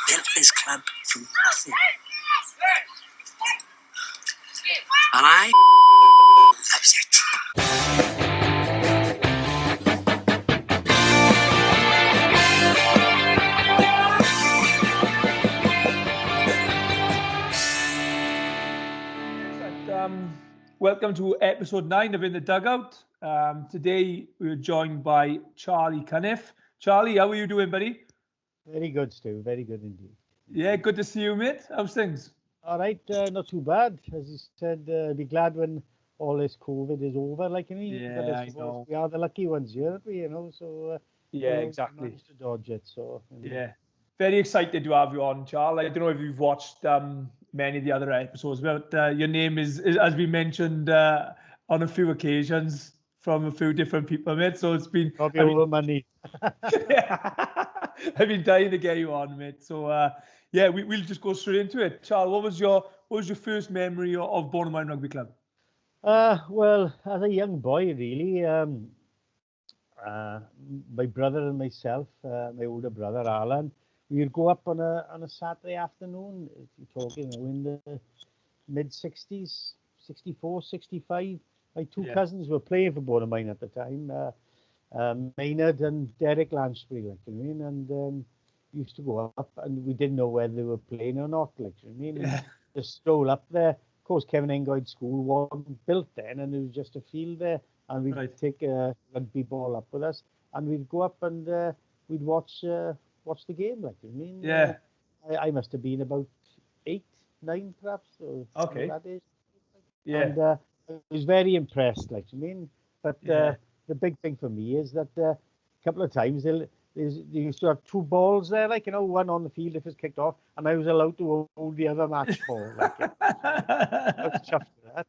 built his club from nothing. And I loves it. Welcome to episode 9 of In the Dugout. Today we're joined by Charlie Cunniffe. Charlie, how are you doing, buddy? Very good, Stu. Very good indeed. Yeah, good to see you, mate. How's things? All right, not too bad. As you said, be glad when all this COVID is over. Like, you know, Yeah, but I know. we are the lucky ones here, aren't we? You know, so Yeah, we exactly. managed to dodge it. So Yeah, very excited to have you on, Charlie. I don't know if you've watched many of the other episodes, but your name is has been mentioned on a few occasions from a few different people, mate. So it's been probably over money. I've been dying to get you on, mate. So yeah, we'll just go straight into it. Charles, what was your first memory of Bonymaen Rugby Club? Well, as a young boy, really, my brother and myself, my older brother Alan, we would go up on a Saturday afternoon. You're talking in the mid 60s, 64, 65. My two cousins were playing for Bonymaen at the time. Maynard and Derek Lansbury, like you mean, and used to go up, and we didn't know whether they were playing or not, like you mean. And just stroll up there. Of course, Kevin Engoid School wasn't built then, and it was just a field there, and we'd take a rugby ball up with us, and we'd go up and we'd watch the game, like you mean. Yeah. I must have been about 8, 9, perhaps. Or okay. That age. Yeah. And I was very impressed, like you mean. But the big thing for me is that a couple of times they used to have 2 balls there, like, you know, one on the field if it's kicked off, and I was allowed to hold the other match ball. Like, I was chuffed with that.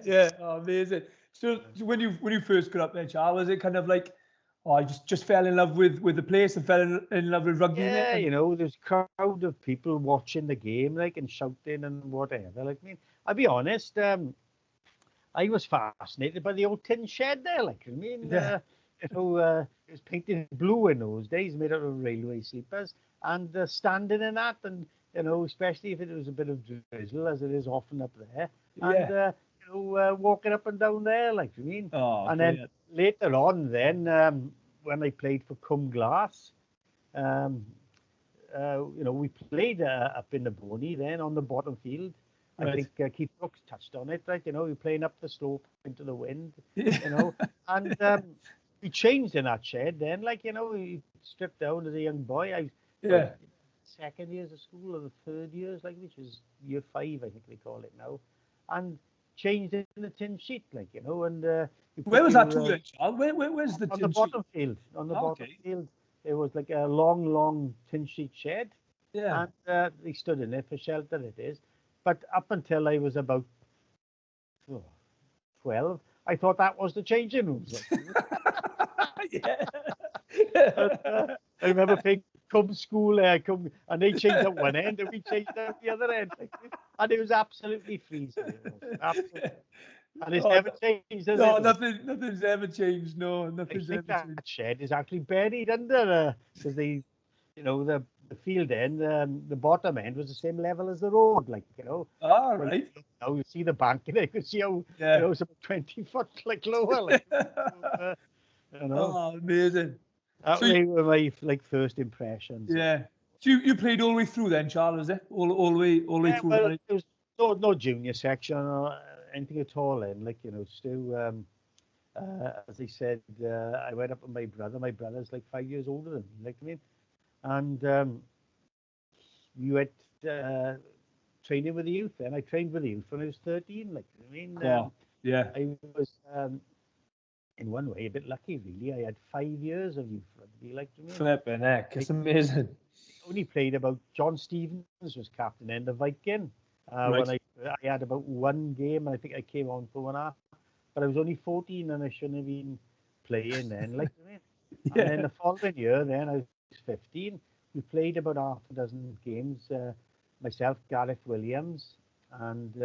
Yeah. Oh, amazing. So when you first got up there, Charles, was it kind of like, oh, I just fell in love with the place and fell in love with rugby? Yeah, mate? you know, there's a crowd of people watching the game, like, and shouting and whatever. Like, I mean, I'll be honest, I was fascinated by the old tin shed there. Like, I mean, you know, it was painted blue in those days, made out of railway sleepers, and standing in that, and you know, especially if it was a bit of drizzle, as it is often up there, and you know, walking up and down there, like, I mean, and then later on, then when I played for Cum Glass, you know, we played up in the Boney then on the bottom field. I think Keith Brooks touched on it, right? You know, you're playing up the slope into the wind, you know, and we changed in that shed then, like, you know, we stripped down as a young boy. Second years of school or the third years, like, which is year 5, I think they call it now, and changed in the tin sheet, like, you know, and where was that to, Charles? Where's the tin on the bottom field? On the bottom field, it was like a long tin sheet shed, and they stood in it for shelter. It is. But up until I was about 12, I thought that was the changing rooms. I remember playing Cum School, and they changed at one end, and we changed at the other end. And it was absolutely freezing. Absolutely. And it's never changed, has no, it? nothing's ever changed. No, nothing's ever changed. That shed is actually buried under, because they, you know, the field end, the bottom end was the same level as the road, like, you know. All right. Now you see the bank, and you can see how, you know, it's about 20 foot, like, lower. Like, you know. Oh, amazing. That were my, like, first impressions. Yeah. So you played all the way through then, Charles, was it? All the way through? Well, there was no junior section or anything at all then, like, you know, Stu, as I said, I went up with my brother. My brother's like 5 years older than me, like I mean. And we went training with the youth, and I trained with the youth when I was 13. Like I mean, I was in one way a bit lucky, really. I had 5 years of youth rugby, like to me. Flipping heck, it's amazing. I only played about John Stevens was captain in the Viking. When I had about one game, and I think I came on for 1.5. But I was only 14, and I shouldn't have been playing then, like I mean. And then the following year, then I was 15. We played about half a dozen games. Myself, Gareth Williams, and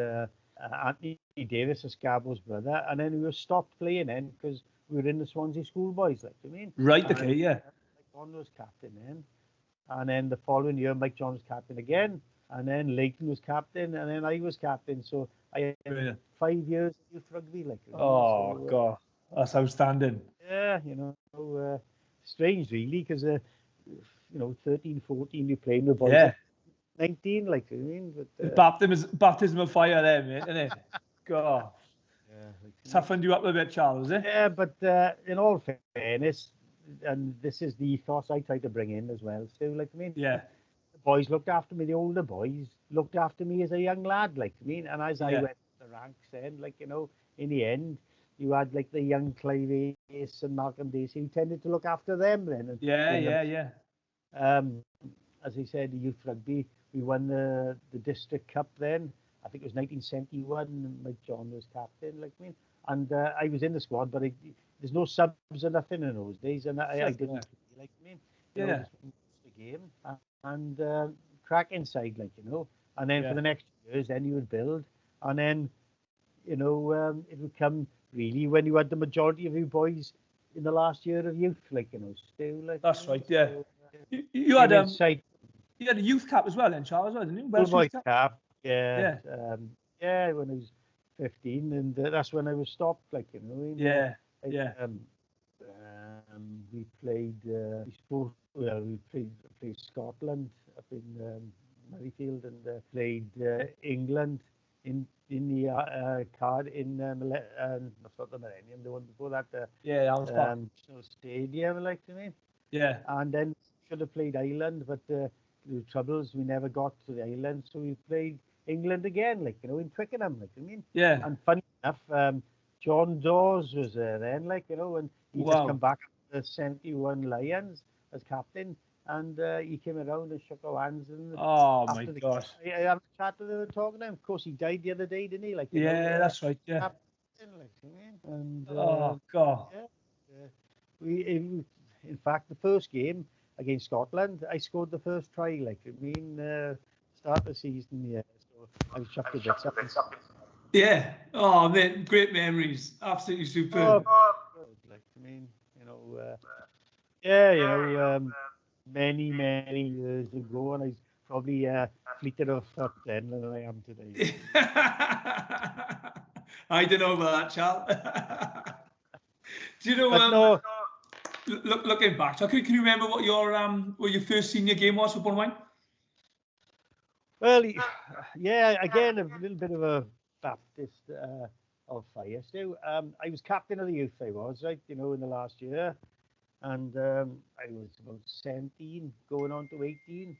Anthony Davis, Escabo's brother. And then we were stopped playing then because we were in the Swansea schoolboys, like I mean. Right, okay, One was captain then. And then the following year, Mike John was captain again. And then Leighton was captain, and then I was captain. So I had Brilliant. 5 years of youth rugby. Like, Oh, so, God. That's outstanding. yeah, strange really, because 13, 14, you're playing with boys Yeah. at 19, like, I mean, but Baptism of fire there, mate, isn't it? God. yeah, like, Toughened you up a bit, Charles, is it? yeah, but in all fairness, and this is the ethos I try to bring in as well, Stu, like, I mean, Yeah. the boys looked after me, the older boys looked after me as a young lad, like, I mean, and as I Yeah. went the ranks then, like, in the end, you had like the young Clive Ace and Malcolm Dacey who tended to look after them then. And Yeah. as I said, the youth rugby, we won the district cup then. I think it was 1971, and Mike John was captain, like me. And I was in the squad, but there's no subs or nothing in those days, and I didn't play, like me. Yeah. Just the game and crack inside, like, And then for the next years, then you would build, and then it would come really when you had the majority of you boys in the last year of youth, like, still, like. That's right, yeah. So, You had inside you had a youth cap as well then, Charles, didn't you? full boy Cap. cap, yeah. Yeah. When I was 15, and that's when I was stopped, like, Yeah. We played. We played Scotland up in Murrayfield, and played England in the card in not the Millennium, the one before that. Stadium, like, to me. Yeah. And then should have played Ireland, but the troubles, we never got to the island, so we played England again, like, in Twickenham, like, I mean. Yeah. And funny enough, John Dawes was there then, like, and he just come back after the 71 Lions as captain, and he came around and shook our hands. And oh my gosh! I had a chat with him, talking to him. Of course, he died the other day, didn't he? Like, that's right. Yeah. Captain, like, and oh God! In fact, the first game against Scotland, I scored the first try. Like, I mean, start of the season, yeah. So I was chucked a bit up. Yeah. Oh man, great memories. Absolutely superb. Like, I mean, many years ago, and I was probably fleeter of foot then than I am today. I don't know about that, Charles. Do you know? No. Looking back, so can you remember what your first senior game was for Bonymaen? Well, yeah, again, a little bit of a Baptist of fire still. I was captain of the youth, I was, right, in the last year. And I was about 17, going on to 18.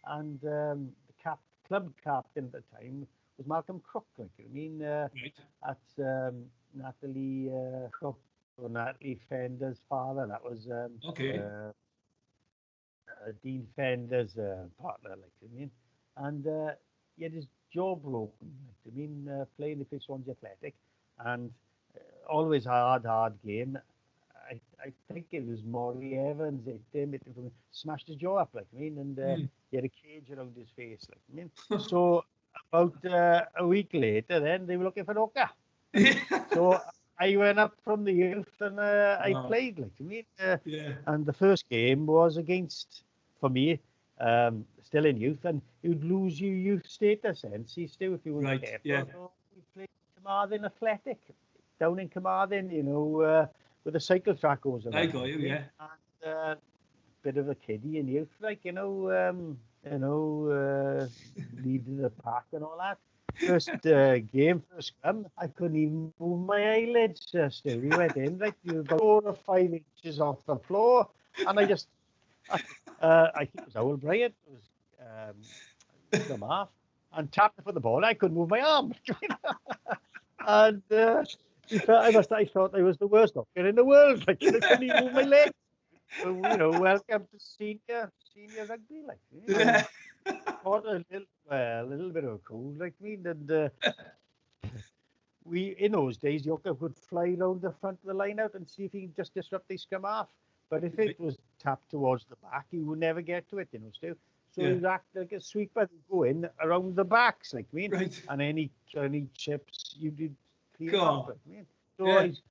And the club captain at the time was Malcolm Crook, like, I mean, that's Natalie Crook, or Natalie Fender's father. That was Dean Fender's partner, like, I mean. And he had his jaw broken, like, I mean, playing the Fitzwater Athletic, and always hard game. I think it was Maury Evans. It smashed his jaw up, like, I mean, and he had a cage around his face, like, I mean. So about a week later, then they were looking for Oka. So I went up from the youth, and I played, like, I mean. And the first game was against, for me, still in youth, and you'd lose your youth status, and see, still, if you were careful. Yeah. So we played Carmarthen Athletic down in Carmarthen, with a cycle track goes around. I got you, yeah. And bit of a kiddie in youth, like, leading the pack and all that. First game, first scrum, I couldn't even move my eyelids. Still, we went in like about 4 or 5 inches off the floor, and I think it was Owl Bryant. It was come off and tapped for the ball. I couldn't move my arm, and I thought I was the worst doctor in the world. Like, I couldn't even move my legs. So, welcome to senior rugby, like. Yeah. Caught a little bit of a cold, like me, and we, in those days, Yoka would fly around the front of the line out and see if he could just disrupt the scrum half. But if it was tapped towards the back, he would never get to it, still. So he'd act like a sweeper, go in around the backs, like me, and any chips you did clear off, like me. So I was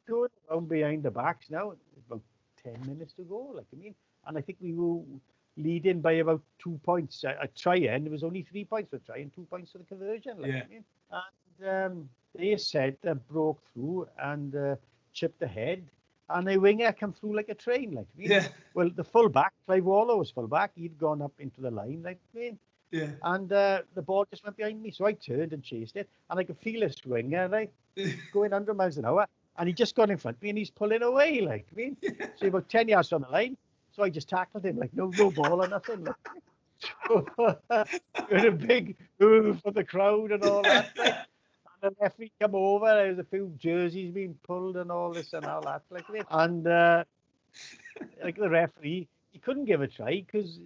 going around behind the backs now, about 10 minutes to go, like, I mean, and I think we leading by about 2 points. A try in, there was only 3 points for try and 2 points for the conversion. Like, Yeah. I mean. And they said broke through and chipped ahead. And the winger came through like a train. Like, I mean. Yeah. Well, the fullback, Clive Waller was fullback. He'd gone up into the line. Like, I mean. Yeah. And the ball just went behind me. So I turned and chased it. And I could feel this winger, right, going 100 miles an hour. And he just got in front of me and he's pulling away. Like, I mean. So about 10 yards from the line. So I just tackled him, like, no ball or nothing. Like. So, with a big ooh from the crowd and all that. Like. And the referee come over, there was a few jerseys being pulled and all this and all that. Like, and like the referee, he couldn't give a try because,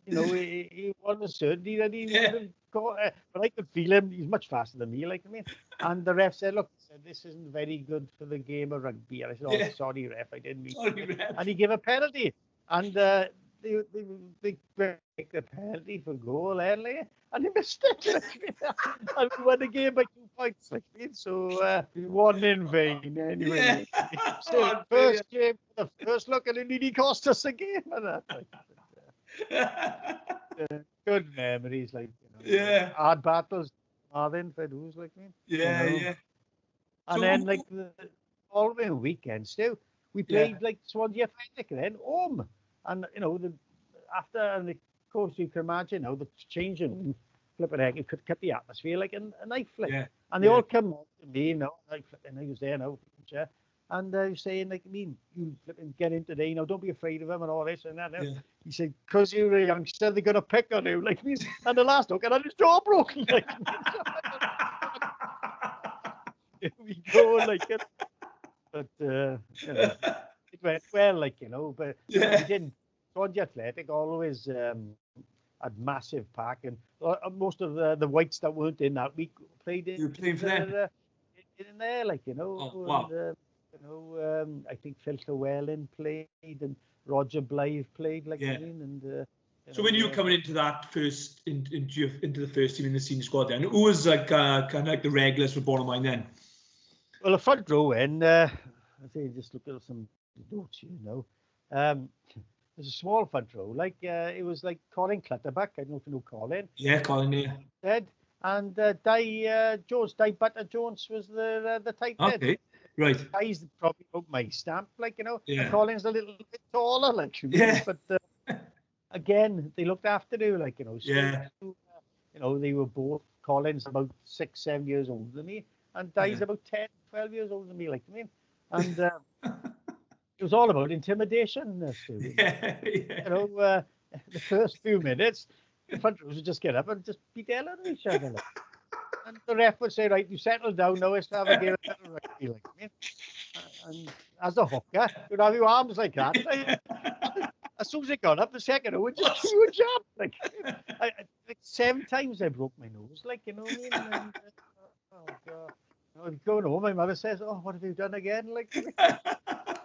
you know, he wasn't certainty that he would have got it. But I could feel him, he's much faster than me, like, I mean. And the ref said, look, this isn't very good for the game of rugby. And I said, oh, sorry, ref, I didn't mean to. And he gave a penalty. And they make the penalty for goal early, and they missed it. And we won the game by 2 points. Like, so we won in vain anyway. Yeah. So first game, the first look, and it nearly cost us a game. And that, good memories, like, you know. Yeah. Hard battles, Marvin, Fedus, like me. Yeah, you know. yeah. And then, like, the following weekends too, we played like Swansea Athletic then home. And, you know, after, and of course, you can imagine how the changing, flipping heck, it could cut the atmosphere like a knife flick. Yeah. And they all come on to me, you know, and I was there now, chair, and they were saying, like, I mean, you flipping get in today, you know, don't be afraid of him and all this and that. Yeah. He said, because you're a youngster, they're going to pick on you. Like, and the last look, and I had his jaw broken. Like, here we go, like it. But, you know. It went well, like, you know, but we didn't. Swansea Athletic always had massive pack, and most of the whites that weren't in that week played in. You were playing for them? In there, like, you know. Oh, wow. And, you know, I think Phil Llewellyn played, and Roger Blythe played, like, I mean, and. So when you were coming into that first, into the first team in the senior squad, then who was like kind of like the regulars for Bonymaen then? Well, the front row, and I think just look at some notes, you know. There's a small front row, like it was like Colin Clutterbuck. I don't know if you know Colin. Yeah, Colin. Yeah. Dead, and Di Butter Jones was the tight head. Okay, right. Di's probably about my stamp, like, you know. Yeah. And Colin's a little bit taller, like. Yeah. But again, they looked after you, like, you know. So, yeah. You know, they were both. Colin's about 6-7 years older than me, and Di's about 10-12 years older than me, like, I mean, and. It was all about intimidation, yeah. You know, the first few minutes, the front rows would just get up and just beat the hell out of each other. Like. And the ref would say, right, you settle down now, let's have a game of rugby. Like, and as a hooker, you'd have your arms like that. Like, as soon as it got up, the second row would just you would jump. Like, like 7 times I broke my nose, like, you know what I mean? And, oh, God. You know, going home, my mother says, oh, what have you done again? Like,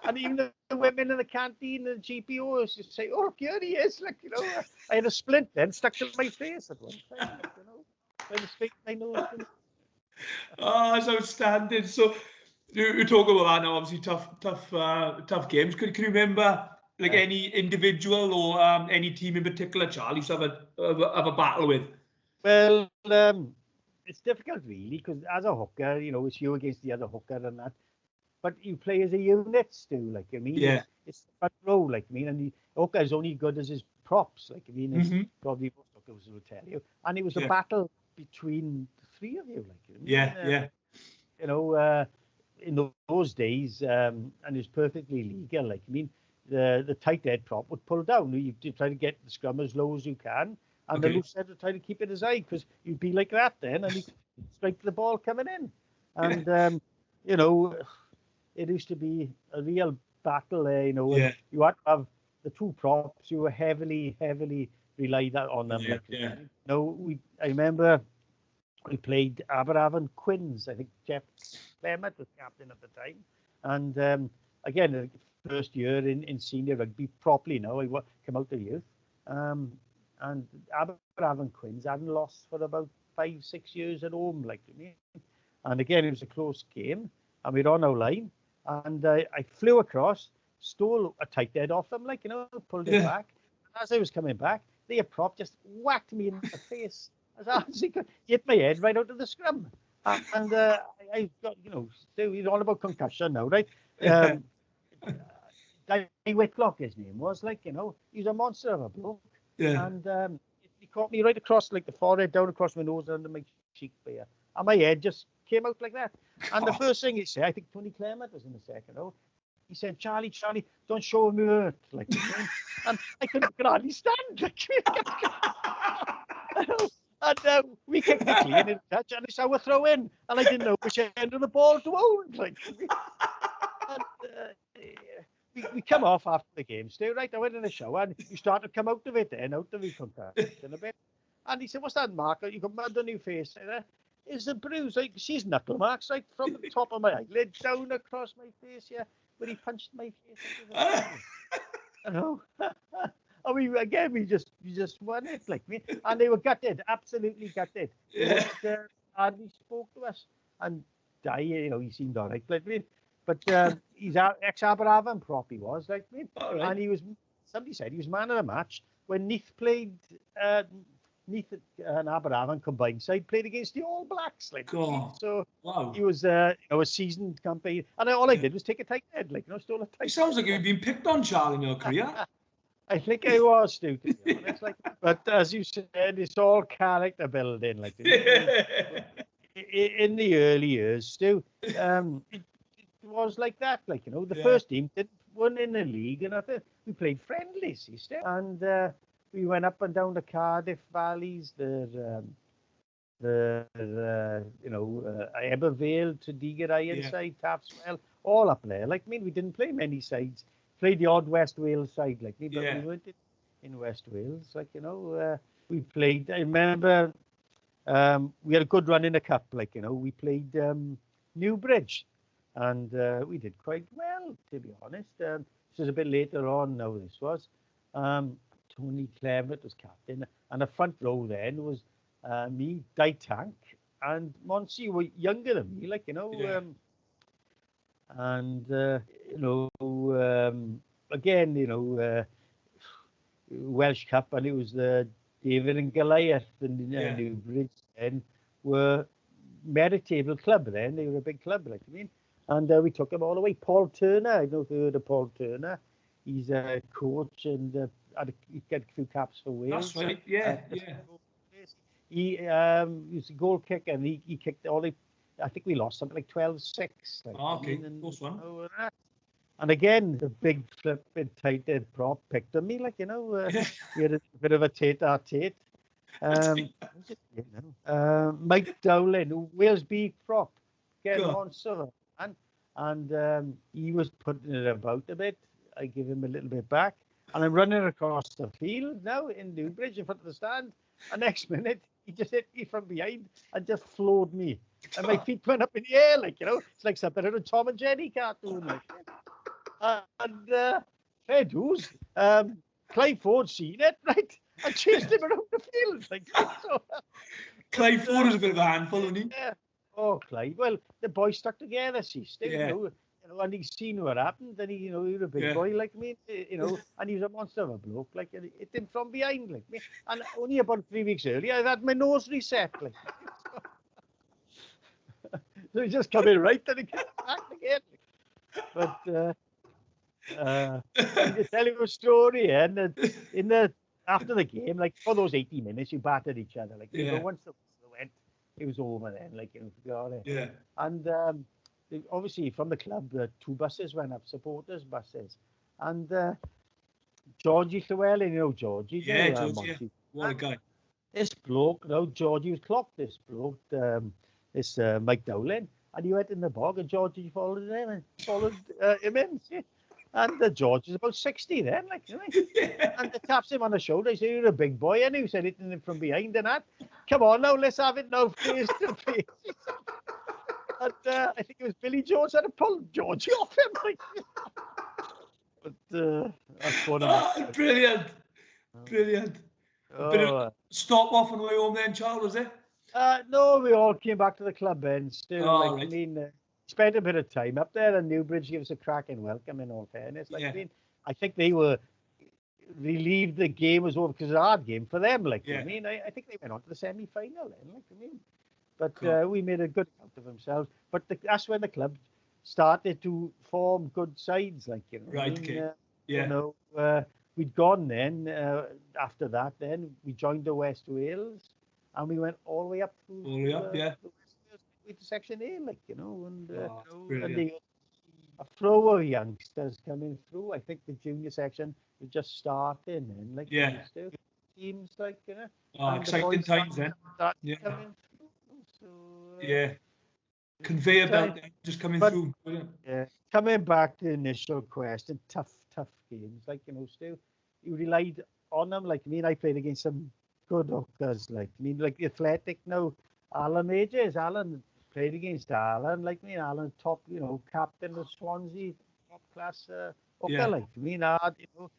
and even the women in the canteen and the GPOs just say, oh, look, here he is. Like, you know, I had a splint then stuck to my face at one time. Like, you know, I was speaking my nose. Oh, that's outstanding. So you talk about that now, obviously tough games. Can you remember like any individual or any team in particular, Charlie, to have a battle with? Well, it's difficult really, because as a hooker, you know, it's you against the other hooker and that. But you play as a unit, Stu, like, I mean, it's the front row, like, I mean, and the hooker is only good as his props, like, I mean, it's probably most hookers will tell you. And it was a battle between the three of you, like, I mean, you know, in those days, and it's perfectly legal, like, I mean, the tight head prop would pull down. You try to get the scrum as low as you can, and the loose head would try to keep it as high, because you'd be like that then, and you strike the ball coming in. And, you know, it used to be a real battle there, you know. You had to have the two props. You were heavily relied on them. I remember we played Aberafon Quins. I think Jeff Clement was captain at the time. And again, the first year in senior rugby properly now, I came out of youth. And Aberafon Quins hadn't lost for about 5-6 years at home, like me. And again, it was a close game, and we're on our line. And I flew across, stole a tight head off them, like, you know, pulled it back. As I was coming back, the prop just whacked me in the face as hard as he could. Hit my head right out of the scrum. And I got, he's all about concussion now, right? Danny Whitlock, his name was, he's a monster of a bloke. Yeah. And he caught me right across, the forehead, down across my nose, under my cheek there. And my head just came out like that. And the first thing he said, I think Tony Clement was in the second row, he said, Charlie, don't show him hurt. And I couldn't hardly stand. And we kicked the clean in touch, and it's our throw in. And I didn't know which end of the ball to hold. We come off after the game, Stu, right? I went in the shower, and you started to come out of it then, out of the concussion a bit. And he said, what's that mark? You got mud on your face. It's a bruise. She's knuckle marks, from the top of my eyelid down across my face, yeah, where he punched my face. I know. And we just won it, and they were gutted, absolutely gutted. Yeah. Hardly spoke to us. And he seemed all right, But he's ex-Aberafan prop, he was, All right. And somebody said he was man of the match when Neath played, Neath and Aberafan combined side played against the All Blacks, So wow. he was, a seasoned campaign. And all I did was take a tight head, stole a tight. It sounds like you've been picked on, Charlie, in your career. I think I was, Stu, to be honest. But as you said, it's all character building, in the early years, Stu. It was like that, the first team won in the league, and we played friendlies, Stu, and we went up and down the Cardiff valleys, the Ebervale to Deager Ironside, Tapswell, all up there. We didn't play many sides. Played the odd West Wales side, but we weren't in West Wales. We played. I remember we had a good run in the cup. We played Newbridge, and we did quite well, to be honest. This was a bit later on. Now this was Tony Clement was captain, and the front row then was me, Di Tank, and Monsi were younger than me. Again, Welsh Cup, and it was David and Goliath and Newbridge then were merit-table club then. They were a big club, and we took them all away. Paul Turner, I don't know if you heard of Paul Turner. He's a coach and he got a few caps for Wales. That's right, yeah. He was a goal kicker, and he kicked all the. I think we lost something like 12-6. Okay, close one. And again, the big flipping tight head prop picked on me, we had a bit of a tete-a-tete. Mike Dowling, Wales B prop, getting on so, and he was putting it about a bit. I give him a little bit back, and I'm running across the field now in Newbridge in front of the stand. And next minute, he just hit me from behind and just floored me. And my feet went up in the air, it's like something out of a Tom and Jerry cartoon. And fair dues, Clive Ford seen it, right? I chased him around the field. Clive Ford was a bit of a handful, wasn't he? Yeah. Oh, Clive. Well, the boys stuck together, and he's seen what happened, and he was a big boy like me, and he was a monster of a bloke, it hit him from behind, me. And only about 3 weeks earlier, I had my nose reset, So he just come in right, and he came back again. But to tell you a story, and after the game, for those 80 minutes, you battered each other, once the whistle went, it was over then, forgot it. Yeah. And obviously from the club, 2 buses went up, supporters buses, and Georgie Llewellyn, Georgie. Yeah, Georgie. What a guy. This bloke, Georgie was clocked. This bloke, this Mike Dowling, and he went in the bog, and Georgie followed him in. See? And George is about 60 then, and they taps him on the shoulder. He said, "You're a big boy," and he said, hitting him from behind and that. Come on now, let's have it now, face to face. And I think it was Billy Jones had to pull Georgie off him. But that's one of Brilliant. Brilliant. Bit of stop off on the way home then, Charles, was it? No, we all came back to the club and still, right. Spent a bit of time up there, and Newbridge gave us a cracking welcome, in all fairness. I think they were, relieved the game was over because it's a hard game for them. Like, Yeah. I mean, I think they went on to the semi-final then. Like, I mean, but Cool. we made a good account of themselves. But that's when the club started to form good sides. Like, you know, Right, I mean, okay. you know, we'd gone then. After that, then we joined the West Wales, and we went all the way up to All the way up, yeah. the West Wales with Section A, like, you know, and Oh, and brilliant. a flow of youngsters coming through. I think the junior section was just starting then, like, Yeah. you know, still teams, like, you know. Oh, and the exciting boys times then. started Yeah. coming through. So, Yeah. Conveyor belt time. just coming But- through. Brilliant. Yeah, coming back to the initial question, tough games, like, you know, still you relied on them. Like, I mean, I played against some good hookers, like, I mean, like the Athletic now, Alan Majors, Alan played against Alan, like, I mean, Alan top, you know, captain of Swansea, top class hooker, Yeah. like, I mean, hard, you know.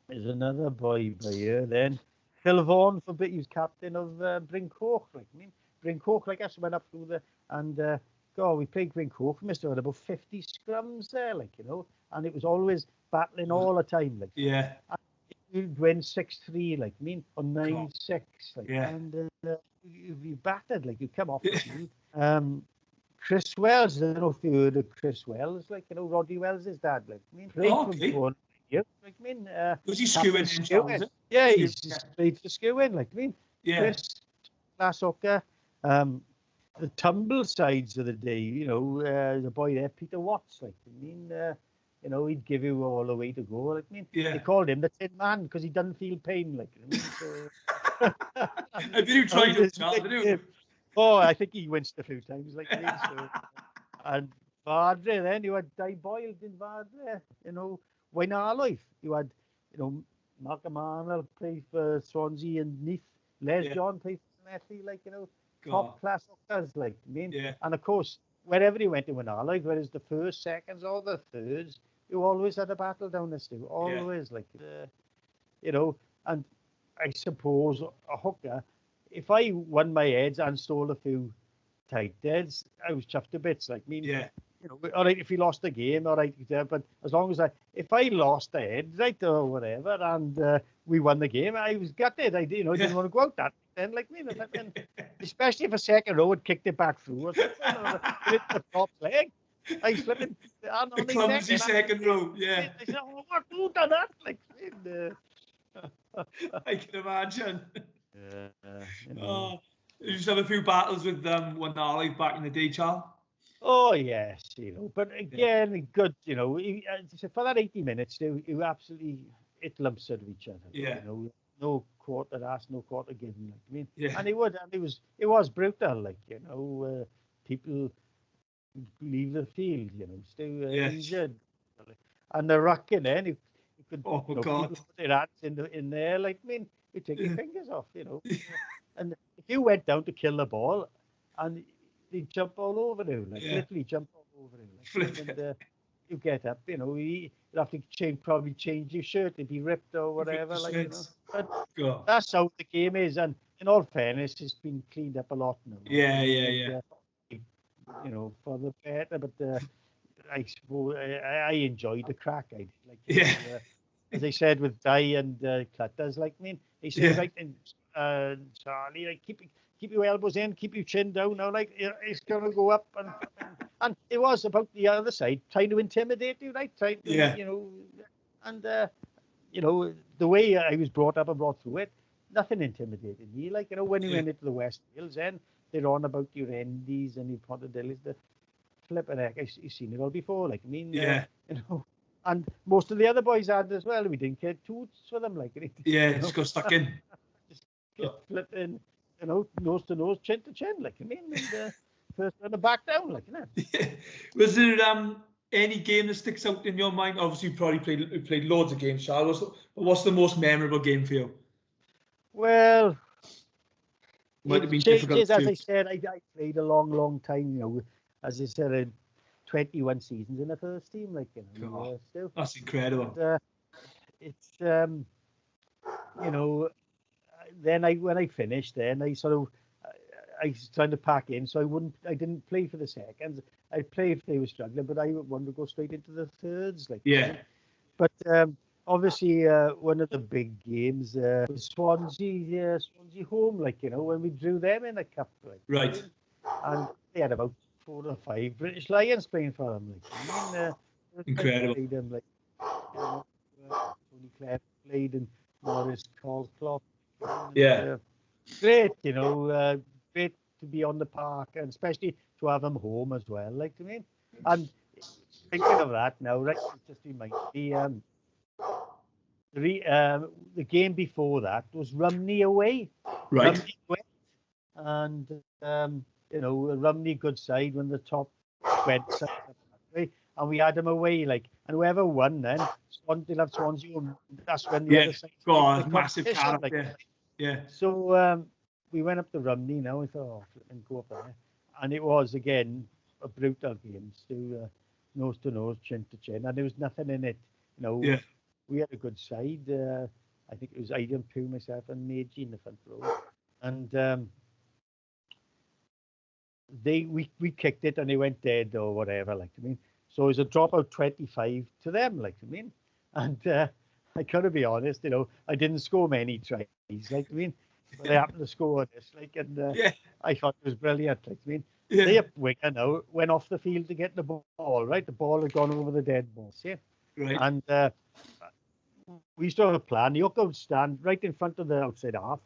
There's another boy by here then, Phil Vaughan, for a bit, he was captain of Brincoch, like, I mean, Brincoch, like, us went up through the, and God, we played Brincoch, we must have had about 50 scrums there, like, you know, and it was always battling all the time, like. Yeah. You'd win 6-3, like, I mean, or 9-6, like, Yeah. and you'd be battered, like, you come off the field. Chris Wells, I don't know if you heard of Chris Wells, like, you know, Roddy Wells' dad, like, I mean, played for Okay. Vaughan, like, I mean, Was he Captain skewing in, Charles, was it? yeah, Skewing, he's just played for Skewing, like, I mean, Yeah. Chris, class hooker, the tumble sides of the day, you know, the boy there, Peter Watts, like, I mean, you know, he'd give you all the way to go. Like, I mean, Yeah. they called him the Tin Man because he doesn't feel pain. Like, I mean, so. Have you tried it, Charles? Have you? Oh, I think he winced a few times. Like, I mean, so. And Vardre, then you had Di Boyle in Vardre. You know, Wynarlife. You had, you know, Malcolm Arnold play for Swansea and Neath. Les Yeah. John play for Smethy. Like, you know, God. top class hookers. Like, I mean, Yeah. and of course, wherever he went to Wynarlife, whether it's the first, seconds, or the thirds, you always had a battle down the stew. Always, like, you know, and I suppose a hooker, if I won my heads and stole a few tight heads, I was chuffed to bits. Like, I mean, Yeah. you know, all right, if he lost the game, all right, but as long as if I lost the head, right, or whatever, and we won the game, I was gutted. I, you know, didn't want to go out that then, like me, and especially if a second row had kicked it back through or something, or hit the top leg. I was flipping on The clumsy second row, yeah. I said, oh, what, who done that? Like, I can imagine. you know. You just have a few battles with Wynarlife back in the day, Charles. Oh yes, you know, but again, good, you know, for that 80 minutes, you absolutely hit lumps out of each other. Yeah. You know, no quarter asked, no quarter given. Like, I mean, Yeah. and it was brutal. Like, you know, people leave the field, you know, still injured, and the rucking then you could, Oh, you know, God. people put their hands in there. Like, I mean, you take your fingers off, you know, and if you went down to kill the ball, and they jump all over you, like literally jump all over you. Like, and you get up, you know, you'd have to probably change your shirt if you ripped or whatever, like, you know. But that's how the game is, and in all fairness, it's been cleaned up a lot now. Yeah. You know, for the better, but I suppose I enjoyed the crack. I did, like, as I said with Di and Clutters, like, I mean, he said, right, and Charlie, like, keep your elbows in, keep your chin down. Now, like, it's gonna go up, and it was about the other side, trying to intimidate you, right? Trying to, you know, and you know, the way I was brought up and brought through it, nothing intimidated me. Like, you know, when you went into the West Wales, then they're on about your endies and your Pontadillas, the flipping heck, I've seen it all before. Like, I mean, you know, and most of the other boys had as well. We didn't care toots for them, like, just got stuck in. Just flipping, you know, nose to nose, chin to chin, like, I mean, and first on the back down, like, you know. Was there any game that sticks out in your mind? Obviously, you probably played loads of games, Charles. What's the most memorable game for you? Well, Might have been changes, difficult as to... I said, I played a long time, you know, as I said, 21 seasons in the first team, like, you know, still. That's incredible. But, it's, you know, then when I finished, then I sort of, I was trying to pack in, so I didn't play for the seconds. I'd play if they were struggling, but I wanted to go straight into the thirds, like. Yeah. But obviously, one of the big games was Swansea home, like, you know, when we drew them in a cup. Like, Right. and they had about 4 or 5 British Lions playing for them. Like, I mean, Incredible. played them, like, you know, Tony Clare played and Morris Calclough. Yeah. Great, you know, great to be on the park, and especially to have them home as well. Like, I mean, and thinking of that now, right, it just reminds me, the game before that was Rumney away. Right. Rumney went, and you know, Rumney good side when the top went side up that way, and we had them away, like, and whoever won then, they'll have Swansea home. That's when the other side. God, massive competition, character. like, Yeah. so we went up to Rumney now. We thought, oh, and go up there, and it was again a brutal game, still nose to nose, chin to chin, and there was nothing in it. You know, Yeah. we had a good side. I think it was Aidan Pugh, myself, and Meiji in the front row, and we kicked it and they went dead or whatever. Like, I mean, so it was a dropout 25 to them. Like, I mean, and I gotta be honest, you know, I didn't score many tries. Like, I mean, but I happened to score this. Like, and I thought it was brilliant. Like, I mean, they up winger now went off the field to get the ball. Right, the ball had gone over the dead ball. See, Right. and we used to have a plan. The hooker would stand right in front of the outside half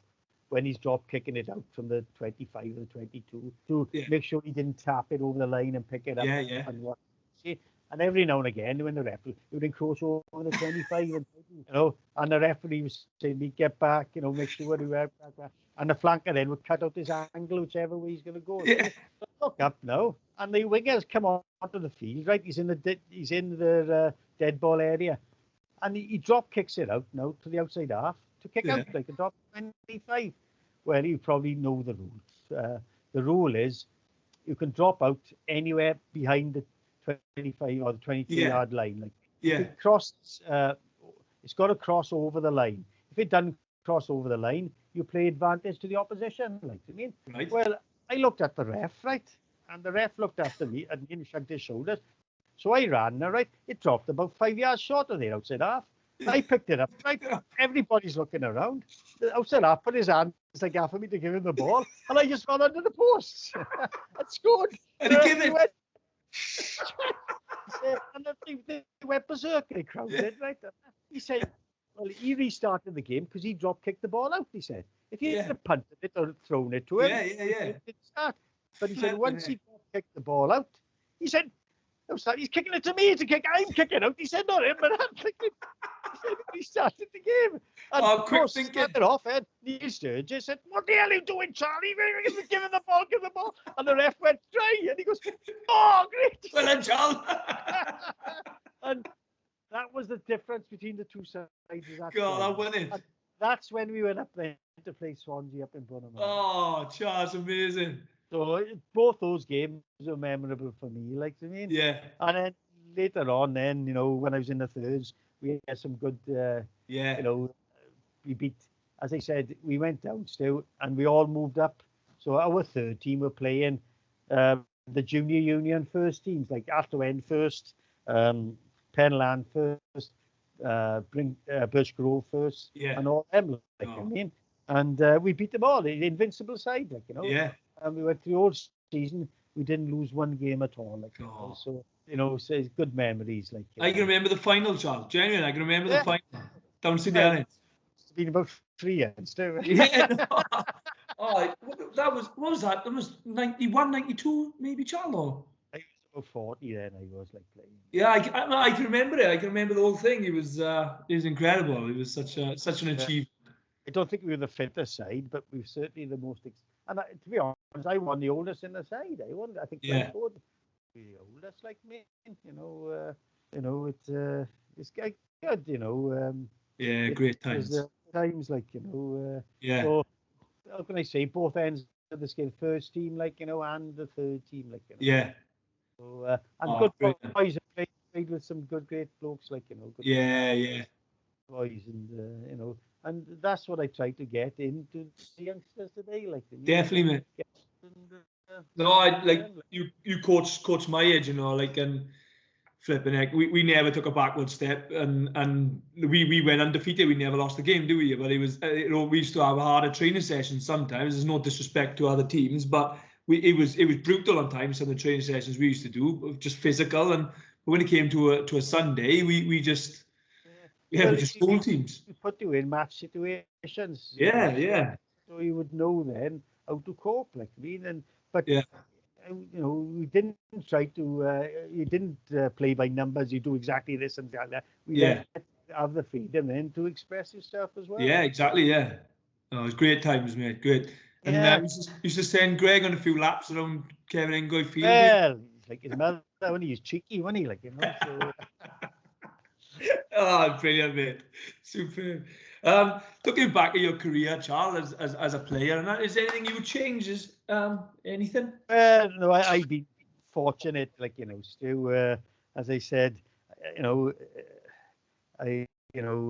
when he's drop kicking it out from the 25 or the 22 to make sure he didn't tap it over the line and pick it up. And what, see, and every now and again when the referee would encroach over the 25 and, you know, and the referee was saying, "We get back, you know, make sure we were back." And the flanker then would cut out his angle whichever way he's going to go. Yeah. So look up now, and the wingers come onto the field. Right, he's in the dead ball area. And he drop kicks it out now to the outside half to kick out like a drop 25. Well, you probably know the rules. The rule is you can drop out anywhere behind the 25 or the 22-yard line. Like, if it crosses, it's got to cross over the line. If it doesn't cross over the line, you play advantage to the opposition. Like, I mean, well, I looked at the ref, right, and the ref looked after me and shrugged his shoulders. So I ran, right? It dropped about 5 yards short of the outside half. I picked it up, right? Everybody's looking around. The outside half put his hands like after me to give him the ball, and I just ran under the posts and scored. And he gave it. And they went berserk. They crowded, right? He said, well, he restarted the game because he drop kicked the ball out. He said, if he had punted it or thrown it to him, it didn't start. But he said once he drop kicked the ball out, he said, he's kicking it to me to kick. I'm kicking out. He said, not him, but I'm kicking. He said, he started the game. And of course, started off, and Neil Sturgis said, "What the hell are you doing, Charlie? Give him the ball, give him the ball." And the ref went, "Try." And he goes, "Oh, great." Well done, Charlie. And that was the difference between the two sides. God, I won it. And that's when we went up there to play Swansea up in Bonymaen. Oh, Charles, amazing. So both those games are memorable for me, like, I mean. Yeah. And then later on, then, you know, when I was in the thirds, we had some good, you know, we beat, as I said, we went down still, and we all moved up. So our third team were playing the junior union first teams, like Afterend first, Penland first, Birch Grove first, and all them, like, I mean. And we beat them all, the invincible side, like, you know. Yeah. And we went through the whole season. We didn't lose one game at all. Like, you know, so, you know, so it's good memories. Like, I can remember the final, Charles. Genuinely, I can remember the final. Down to the Allen. It's been about 3 years, too. Oh, that was, what was that? It was 91, 92, maybe, Charles? Or? I was about 40 then, I was, like, playing. Yeah, I can remember it. I can remember the whole thing. It was incredible. It was such an achievement. I don't think we were the fittest side, but we were certainly the most. And to be honest, I won the oldest in the side. I think the oldest, like me. You know, it's good. You know. Great times. Times, like, you know. So how can I say? Both ends of the scale, first team, like, you know, and the third team, like, you know. Yeah. So and good boys. I played with some great blokes, like, you know. Good boys, and you know. And that's what I try to get into the youngsters today, like. Definitely, mate. No, you coach my age, you know, like, and flipping heck, we never took a backward step, and we went undefeated. We never lost the game, do we? But it was, we used to have a harder training sessions sometimes. There's no disrespect to other teams, but it was brutal on times. Some of the training sessions we used to do, just physical. And when it came to a Sunday, we just school teams. We put you in match situations. Yeah. So you would know then how to cope, like I mean, but. Yeah. We didn't try to. You didn't play by numbers. You do exactly this and that. We have the freedom then to express yourself as well. Yeah, exactly. Yeah, it was great times, mate. Great. And used to send Greg on a few laps around Kevin Engoy Field. Well, like his mother when he was cheeky, wasn't he? Like So. Oh, brilliant, mate. Superb. Looking back at your career, Charles, as a player, and is there anything you would change? Anything? No, I've been fortunate, like Stu. As I said, I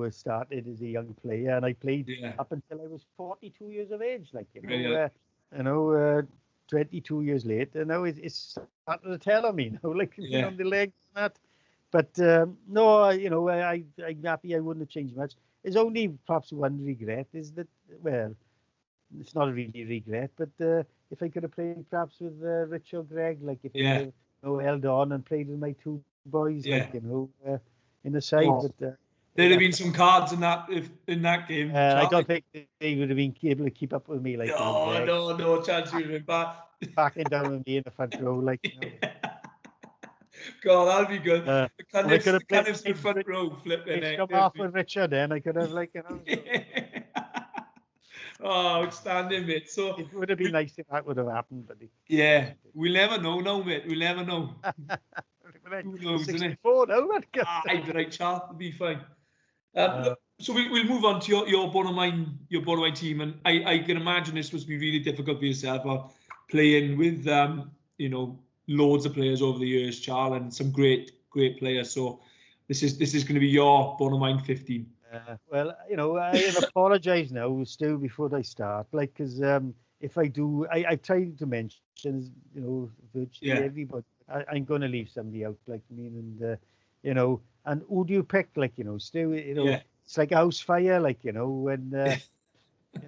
started as a young player, and I played up until I was 42 years of age. Like 22 years later, now it's starting to tell on me now, like on the legs and that. But no, I'm happy. I wouldn't have changed much. There's only perhaps one regret is that, well, it's not a really regret, but if I could have played perhaps with Rich or Greg, like if I held on and played with my two boys, like in the side. Oh. But there'd have been some cards in that game. I don't think they would have been able to keep up with me. Like no chance you'd have been backing down with me in the front row, like. God, that'll be good. I could have played the front row, flipping. Come off with Richard, then I could have Oh, outstanding, mate. So it would have been nice if that would have happened, but we'll never know now, mate. We'll never know. Who knows, 64 now, right, Charles, it'll be fine. So we'll move on to your Bonymaen team, and I can imagine this must be really difficult for yourself, playing with loads of players over the years, Charles, and some great players. So this is going to be your Bonymaen 15. Well, I have apologise now, Stu, before I start, like, because if I do, I've tried to mention, virtually everybody. I'm going to leave somebody out, like me, and and who do you pick, like, Stu? It's like a house fire, like, when.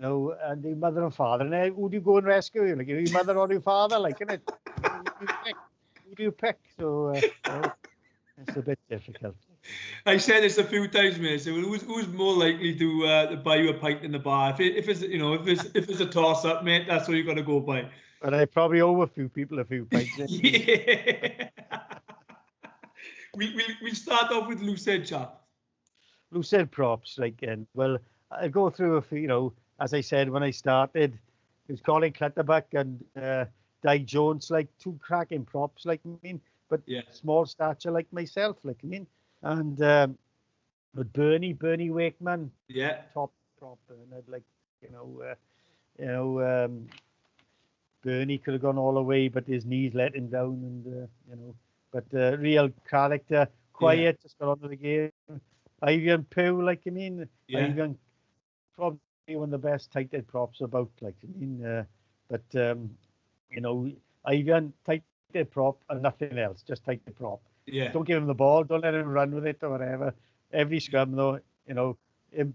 And the mother and father, and who do you go and rescue? Like, your mother or your father, like, innit? Who do you pick? So it's a bit difficult. I said this a few times, mate. So who's more likely to buy you a pint in the bar? If it's a toss up, mate, that's what you got to go by. But I probably owe a few people a few pints. Yeah. We'll start off with Lucid, chap. Lucid props, like, and well, I'll go through a few. As I said when I started, it was Colin Clutterbuck and Di Jones, like two cracking props, like but small stature like myself, like and but Bernie Wakeman, top prop, and I'd like Bernie could have gone all the way, but his knees let him down, and but real character, quiet, just got onto the game. Ivan Pugh, like Ivan, probably one of the best tight head props about, like but Ivan tight head prop and nothing else, just tight head prop. Yeah. Don't give him the ball, don't let him run with it or whatever. Every scrum though,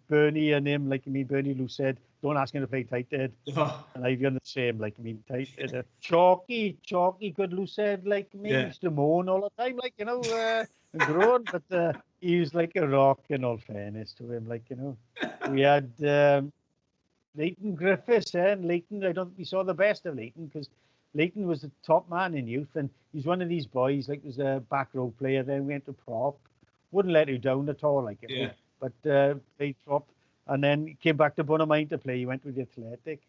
Bernie and him, like Bernie Lucid, don't ask him to play tight head. And Ivan the same, like tight head. Chalky, good Lucid, like me, used to moan all the time, like and grown, but he was like a rock, in all fairness to him, like we had Leighton Griffiths, and Leighton, I don't think we saw the best of Leighton, because Leighton was the top man in youth, and he's one of these boys, like, was a back row player, then went to prop, wouldn't let you down at all, like, but played prop, and then came back to Bonymaen to play. He went with the Athletic.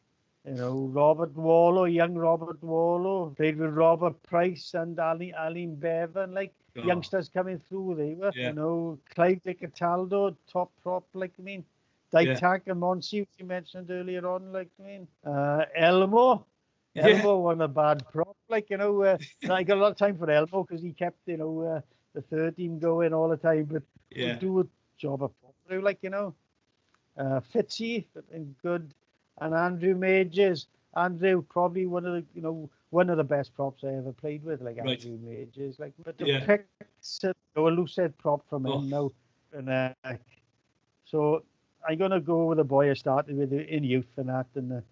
Robert Wallow, young Robert Wallow, played with Robert Price and Aline Bevan, like, youngsters coming through, they were, Clive De Cataldo, top prop, like, Daitak and Monsi, which you mentioned earlier on, like, Elmo, wasn't a bad prop, like, I got a lot of time for Elmo, because he kept, the third team going all the time, but would do a job of prop, like, Fitzy, and good, and Andrew Majors. Andrew, probably one of the, one of the best props I ever played with, like Right. Andrew Majors. Like, but the Yeah. picks, a loose head prop from him now. And so I'm going to go with the boy I started with in youth and that. And,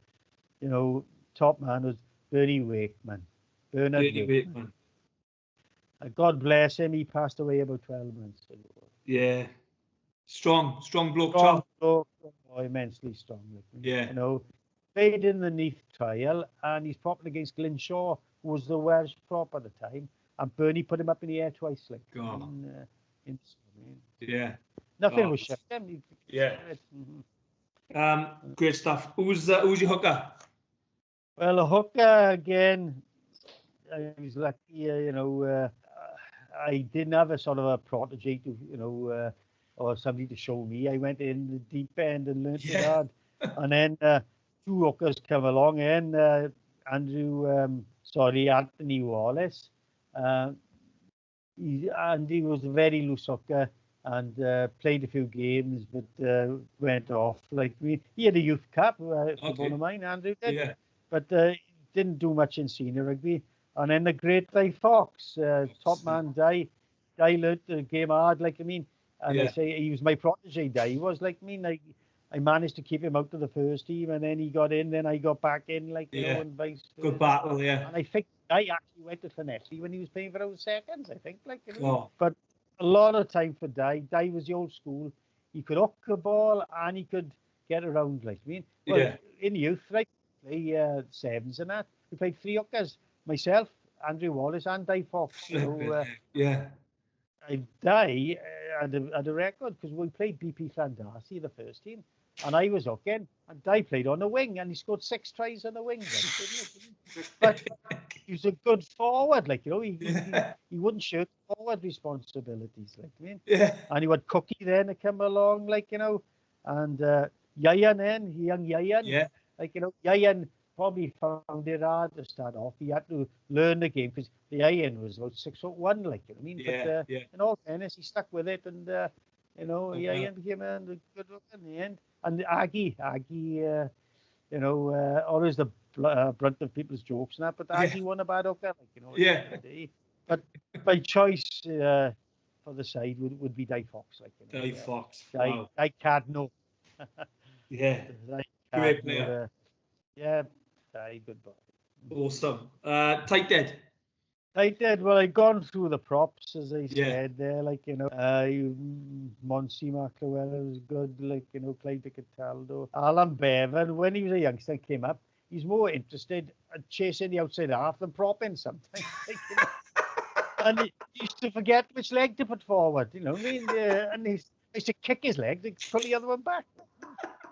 top man was Bernard Wakeman. Bernie Wakeman. God bless him. He passed away about 12 months ago. Yeah. Strong bloke, Strong Charles. bloke, immensely strong. Yeah. Played in the Neath trial, and he's propping against Glynshaw, who was the Welsh prop at the time. And Bernie put him up in the air twice, like. Yeah. Nothing was shut. Yeah. Great stuff. Who's your hooker? Well, a hooker again. I was lucky, I didn't have a sort of a protege to, or somebody to show me. I went in the deep end and learned it hard. And then two hookers come along, and Anthony Wallace. Andy was a very loose hooker and played a few games, but went off. Like he had a youth cap for Bonymaen, Andrew did. Yeah. But didn't do much in senior rugby. And then the great Di Fox, top man Di learned the game hard, and I say he was my protege. Di was I managed to keep him out of the first team, and then he got in, then I got back in, and vice versa. Good battle, yeah. And I think Di actually went to Llanelli when he was playing for those seconds, I think, But a lot of time for Di. Di was the old school. He could hook the ball and he could get around, in youth, play sevens and that. We played three hookers. Myself, Andrew Wallace, and Di Fox. Di had a record because we played BP Llandasi, the first team, and I was hooking, and Di played on the wing, and he scored 6 tries on the wing. But he was a good forward, he wouldn't shirk forward responsibilities, And he had Cookie then to come along, and Yayan then, young Yayan, Yayan probably found it hard to start off. He had to learn the game because the Iron was about 6'1", But in all fairness, he stuck with it, and the Iron became a good look in the end. And Aggie, always the brunt of people's jokes and that. But Aggie won a bad hooker, But my choice for the side would be Di Fox, Di Fox. Di Cadno. Great player. Good boy. Awesome. Tight dead. Well, I'd gone through the props, as I said there, Monsi Maclowella was good, Clyde de Cataldo. Alan Bevan, when he was a youngster, came up, he's more interested in chasing the outside half than propping sometimes. And he used to forget which leg to put forward, and he used to kick his leg to pull the other one back.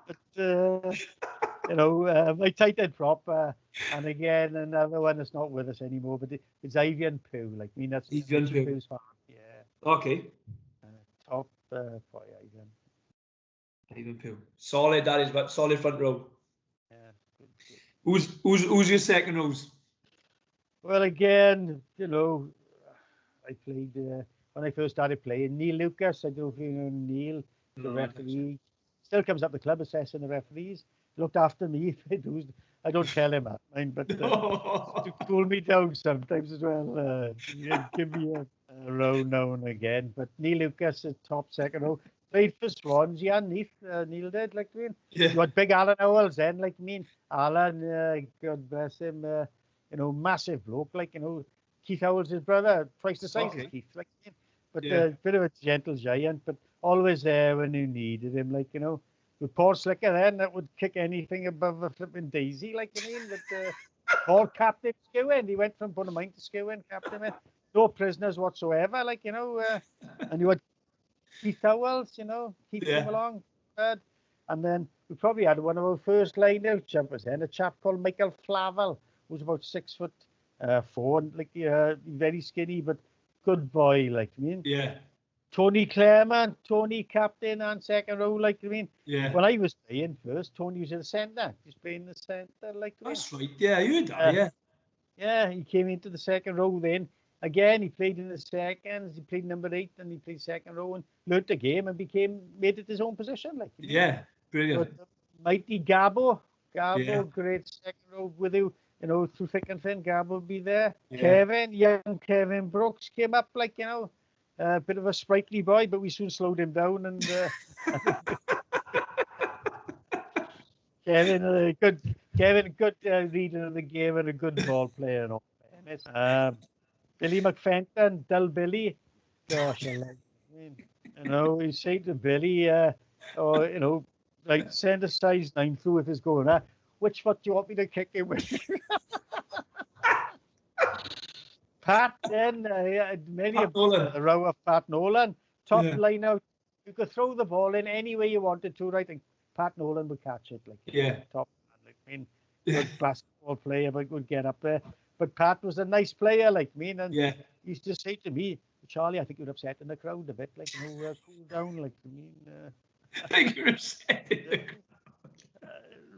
But, my tight end prop, and again, another one that's not with us anymore, but it's Ivan Pugh. That's Ivan Pugh's farm. Yeah. Okay. Top for Ivan. Ivan Pugh. Solid, that is, but solid front row. Yeah. Who's your second rows? Well, again, I played, when I first started playing, Neil Lucas, I don't know if you know Neil, the referee. Still comes up the club assessing the referees. Looked after me. I don't tell him that, but to cool me down sometimes as well. Give me a row now and again. But Neil Lucas, a top second row, played for Swansea and Neath. Neil did, You had big Alan Owls then, Alan, God bless him, massive bloke, Keith Owls, his brother, twice the size of Keith, But a bit of a gentle giant, but always there when you needed him, With Paul Slicker then, that would kick anything above a flipping daisy, But Paul captain Skewen, he went from Bonymaen to Skewen, captain, no prisoners whatsoever, and you had Keith Owls, Keith came along, and then we probably had one of our first line-out jumpers then, a chap called Michael Flavel, who was about 6'4", very skinny, but good boy, Tony Claremont, Tony captain and second row, When I was playing first, Tony was in the centre. He's playing the centre, That's right. Yeah, you heard that, Yeah, he came into the second row then. Again, he played in the seconds. He played number 8 and he played second row and learnt the game and made it his own position, Yeah, brilliant. But, mighty Gabo, great second row with you. you know, through thick and thin, Gab would be there. Yeah. Young Kevin Brooks came up like, you know, a bit of a sprightly boy, but we soon slowed him down. And Kevin, good reading of the game and a good ball player. And all fairness. Billy McFenton, Dull Billy. Gosh, I mean, you know, you say to Billy, or, you know, like, send a size 9 through if it's going, which foot do you want me to kick him with? Pat, then, many a row of Pat Nolan. Top line out. You could throw the ball in any way you wanted to, right? And Pat Nolan would catch it. Like, top. Like, I mean, good basketball player, but would get up there. But Pat was a nice player, like me. And he used to say to me, Charlie, I think you're upsetting the crowd a bit. Like, you know, cool down. Like, I mean, I think you're upsetting.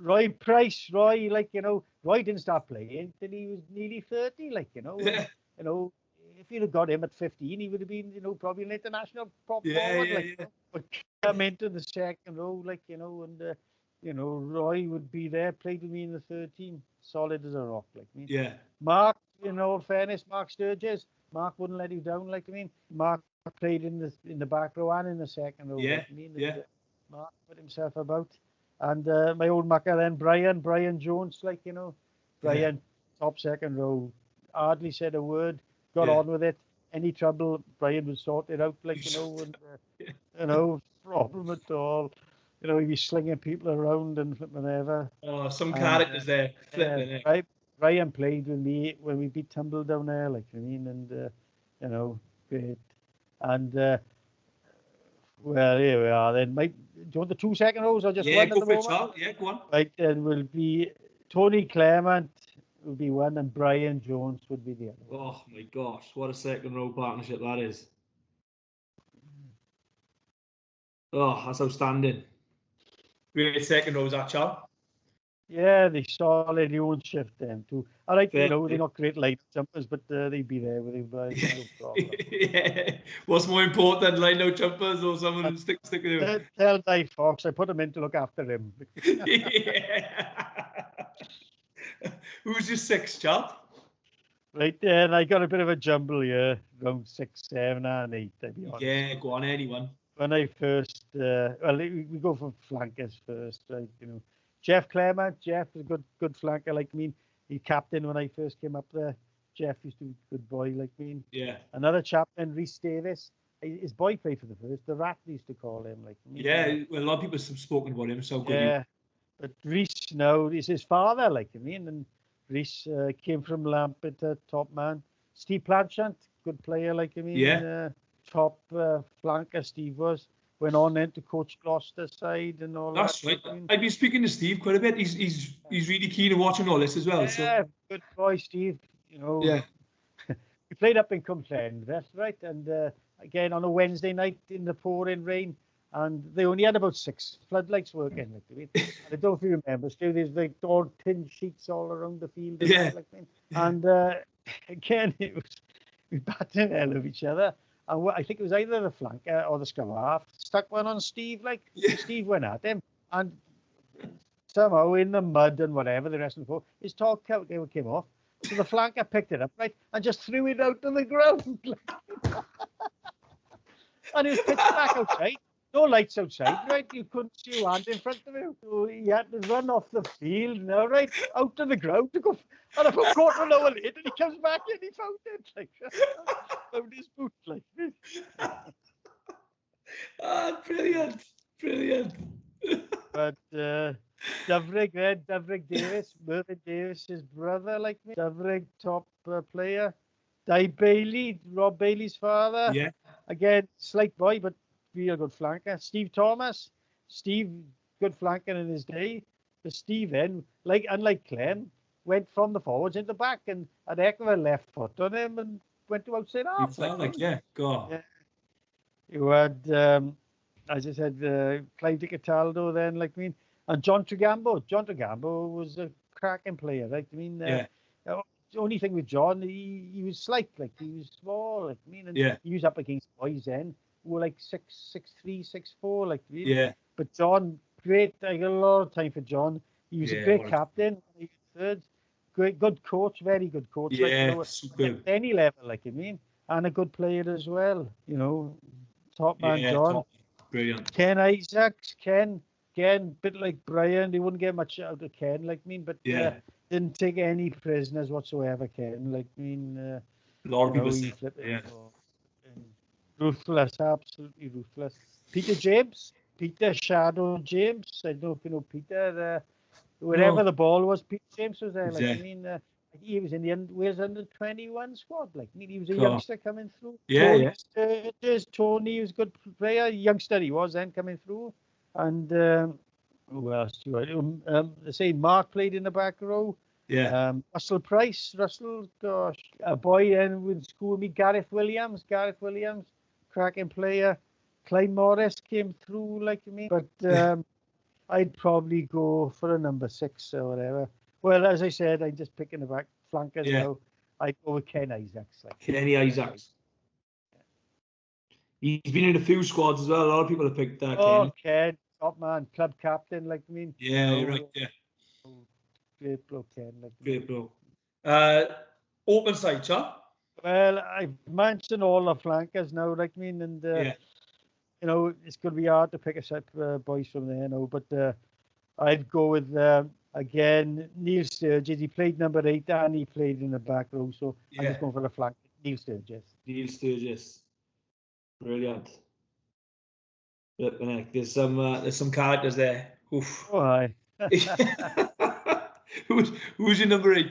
Roy Price, like, you know, Roy didn't start playing until he was nearly 30, like, you know. And, you know, if you'd have got him at 15, he would have been, you know, probably an international prop forward, like, you know, but come into the second row, like, you know, and, you know, Roy would be there, played with me in the third team, solid as a rock, like me. Yeah. Mark, in all fairness, Mark Sturgis, Mark wouldn't let you down, like, I mean, Mark played in the back row and in the second row, like, I mean, Mark put himself about. And my old mucker then, Brian Jones, like, you know, Brian, top second row, hardly said a word, got on with it. Any trouble, Brian would sort it out, like, you know, and, you know, problem at all. You know, he'd be slinging people around and whatever. Oh, some characters there. Flipping it. Brian played with me when we beat Tumble down there, like, I mean, and, you know, great. And, well, here we are then. Mike, do you want the 2 second rows or just one at the moment? Yeah, go on. Right, then will be Tony Clement will be one and Brian Jones would be the other. Oh my gosh, what a second row partnership that is. Oh, that's outstanding. Great second rows, that chap. Yeah, they solid own shift them too. I like, you know, they're not great light jumpers, but they'd be there with him, but no problem. What's more important, line out jumpers or someone who stick with him? Tell Dave Fox, I put him in to look after him. Who's your sixth chap? Right, and I got a bit of a jumble here, round 6, 7, and 8, to be honest. Yeah, go on, anyone. When I first, well, we go for flankers first, right, you know. Jeff Clement, Jeff is a good flanker like me. He captain when I first came up there. Jeff used to be a good boy like me. Yeah. Another chap then, Rhys Davis. His boy played for the first. The Rat used to call him like me. Yeah, well, a lot of people have spoken about him. So good. Yeah, but Rhys now is his father like me, and Rhys came from Lampett, top man. Steve Planchant, good player like me. Yeah. Top flanker Steve was. Went on then to coach Gloucester side and all that. That's right. I've been speaking to Steve quite a bit. He's really keen on watching all this as well. Yeah, so. Good boy, Steve. You know. Yeah. We played up in Cumsland, that's right. And again on a Wednesday night in the pouring rain, and they only had about 6 floodlights working. Like, I don't know if you remember, Steve. There's like all tin sheets all around the field. Yeah. And again, it was we batted the hell of each other. And I think it was either the flanker or the scrum half stuck one on Steve. Like Steve went at him, and somehow in the mud and whatever the rest of the ball, his top coat came off. So the flanker picked it up, right, and just threw it out on the ground. And it was pitch black outside, no lights outside, right? You couldn't see your hand in front of him. So he had to run off the field now, right, out to the ground to go. And about a quarter of an hour later, he comes back and he found it, like, found his boot, like this. Brilliant. But Duvrig Davis, Mervyn Davis's brother, like me. Duvrig, top player. Di Bailey, Rob Bailey's father. Yeah. Again, slight boy, but real good flanker. Steve Thomas. Steve, good flanker in his day. But Steve then, unlike Clem, went from the forwards into the back and had a heck of a left foot on him and went to outside half. Go on. Yeah. You had, as I said, Clive Di Cataldo then, like me, and John Tregambo. John Tregambo was a cracking player, right? I mean, the only thing with John, he was slight, like he was small, like I mean, and he was up against boys then who were like 6'3", 6'4", like really. Yeah. But John, great. I got a lot of time for John. He was a great captain. He was third. great, good coach, very good coach. Like, Yeah, you know, superb. at any level, like I mean, and a good player as well. You know, top man John. Top. Brilliant. Ken Isaacs, Ken, bit like Brian. They wouldn't get much out of Ken, like me, but didn't take any prisoners whatsoever. Ken, like me, A lot of people he say, flipped it. yeah. Ruthless, absolutely ruthless. Peter James, Peter Shadow James. I don't know if you know Peter. Wherever the ball was, Peter James was there. Like I mean, he was in the Wales under-21 squad. Like I mean, he was a youngster coming through. Yeah, Tony was a good player. Youngster he was then coming through. And who else do I? They say Mark played in the back row. Yeah. Russell Price. Gosh, a boy then with school with me. Gareth Williams, cracking player. Clyde Morris came through. Like I mean, but. I'd probably go for a number 6 or whatever. Well, as I said, I'm just picking the back flankers now. I'd go with Ken Isaacs. Like Kenny Isaacs. He's been in a few squads as well. A lot of people have picked Ken. Ken, top man, club captain. Like I mean. Yeah, right. Yeah. Great bloke, Ken. Like, great bloke. Open side, chap. Well, I've mentioned all the flankers now. Like I mean, and you know, it's going to be hard to pick a set boys from there now, but I'd go with, again, Neil Sturgis. He played number 8 and he played in the back row, so I'm just going for the flank. Neil Sturgis. Brilliant. There's some characters there. Oof. Oh, aye. Who's your number 8?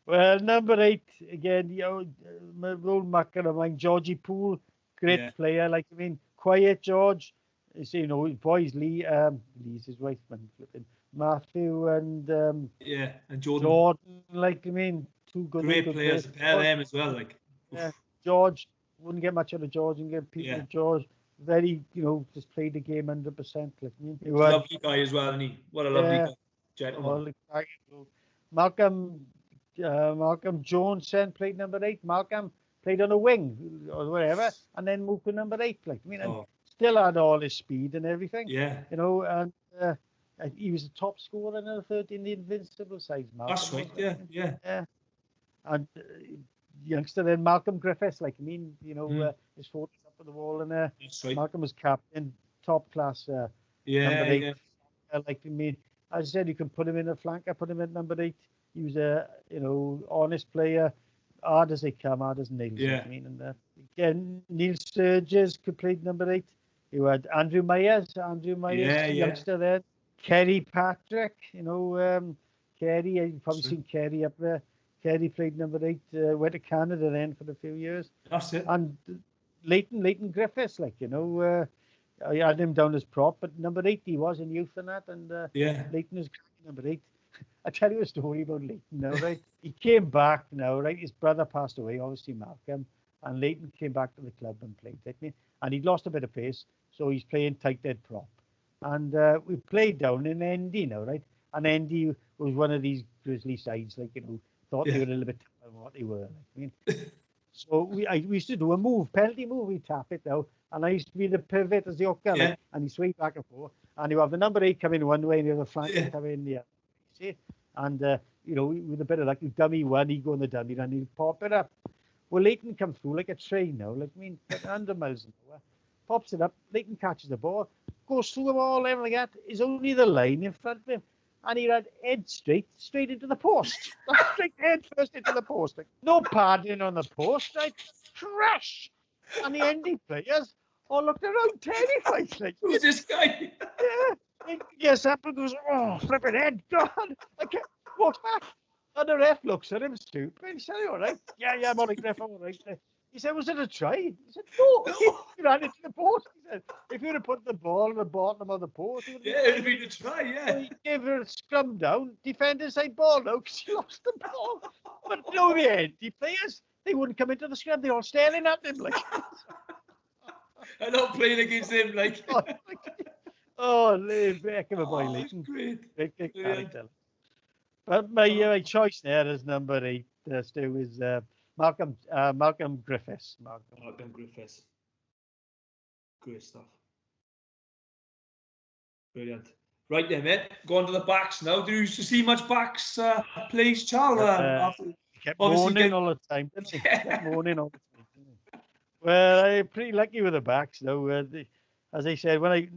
Well, number 8, again, you know, my old mucker of mine, Georgie Poole, great player. Like, I mean, quiet George. You know, boys, Lee's his wife, man, flipping. Matthew and and Jordan. Like, I mean, two good players. Pair them as well, like. Yeah, George, wouldn't get much out of George and get people George. Very, you know, just played the game 100%. Like, he's a lovely guy as well, isn't he? What a lovely guy. Gentleman. Malcolm Jones played number 8. Malcolm played on a wing or whatever, and then moved to number 8. Like, I mean, and still had all his speed and everything. Yeah. You know, and he was the top scorer in the 13 the Invincible side. Malcolm, that's right. Yeah. And youngster then Malcolm Griffiths. Like, I mean, you know, his photos up on the wall, and that's right. Malcolm was captain, top class. Number 8. Like, I mean, as I said, you can put him in a flanker, put him in number 8. He was a, you know, honest player, hard as they come, hard as nails. Yeah. I mean, and again, Neil Sturgis could play number 8. You had Andrew Myers, youngster there. Kerry Patrick, you know, Kerry, you've probably seen Kerry up there. Kerry played number 8, went to Canada then for a few years. That's it. And Leighton Griffiths, like, you know, I had him down as prop, but number 8 he was in youth and that, and Leighton is number 8. I tell you a story about Leighton now, right? He came back now, right? His brother passed away, obviously Malcolm, and Leighton came back to the club and played, didn't he? And he'd lost a bit of pace, so he's playing tight end prop. And we played down in Endy now, right? And Endy was one of these Grizzly sides, like, you know, thought they were a little bit tougher than what they were. Like, I mean, so we used to do a penalty move, we tap it now, and I used to be the pivot as the hooker, like, and he swayed back and forth, and you have the number 8 come in one way and the other flank come in the other. See? And, you know, with a bit of luck, you dummy one, he go on the dummy, and he'll pop it up. Well, Leighton come through like a train now, like, I mean, 100 miles an hour, pops it up, Leighton catches the ball, goes through them all, everything like that, is only the line in front of him, and he had head straight into the post. Straight head first into the post. Like, no padding on the post, right? Crash! And the Endy players all looked around terrified. Like, who's this guy? He gets up and goes, oh, flipping head, God. Walks back. And the ref looks at him stupid. He said, all right? Yeah, I'm all right, ref, I'm all right. He said, was it a try? He said, no. He ran into the post. He said, if you'd have put the ball in the bottom of the post, it would have been a try, So he gave her a scrum down, defender side ball now, because he lost the ball. But no, the Endy players, they wouldn't come into the scrum. They're all staring at him like. I'm not playing against him, like. Heck of a boy, Leighton. Great character. But my choice there is number 8, Stu, is Malcolm Griffiths. Malcolm Griffiths. Great stuff. Brilliant. Right then, mate. Going to the backs now. Do you used to see much backs, please, Charles? He kept obviously moaning get- all the time, didn't he? He kept moaning all the time. Didn't he? Well, I'm pretty lucky with the backs though. As I said, when I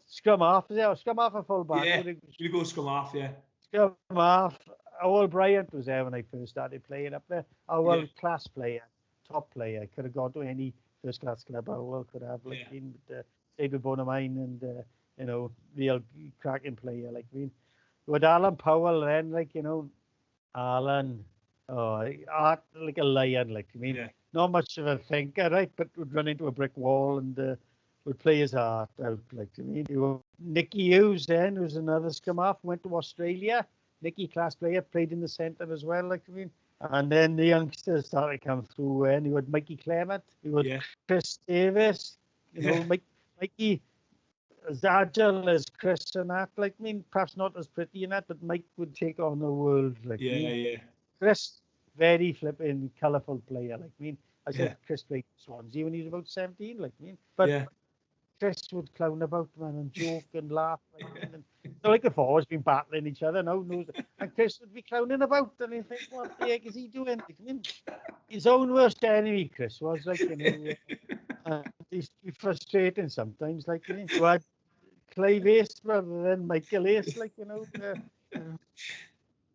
scrum half, is it? Or scrum half and full back. Yeah, you go scrum half, yeah. Scrum half. Owl Bryant was there when I first started playing up there. Our world class player, top player. Could have gone to any first class club. Owl could have stayed with Bonymaen and you know, real cracking player. Like with Alan Powell then, like, you know, Alan, art like a lion. Like not much of a thinker, right? But would run into a brick wall and would play his heart out. Like Nicky Hughes then, who's another scrum half, went to Australia. Nicky, class player, played in the centre as well. Like and then the youngsters started to come through. And you had Mikey Clement, you had Chris Davis. You know, Mikey as agile as Chris and that. Like perhaps not as pretty in that, but Mike would take on the world. Like Chris, very flipping, colourful player. Like I said, Chris played Swansea when he was about 17. Like but Chris would clown about, man, and joke and laugh. Like they've always been battling each other now. And Chris would be clowning about, and you think, what the heck is he doing? His own worst enemy, Chris, was like, you know, he's frustrating sometimes. Like, you know, had Clive Ace rather than Michael Ace, like, you know.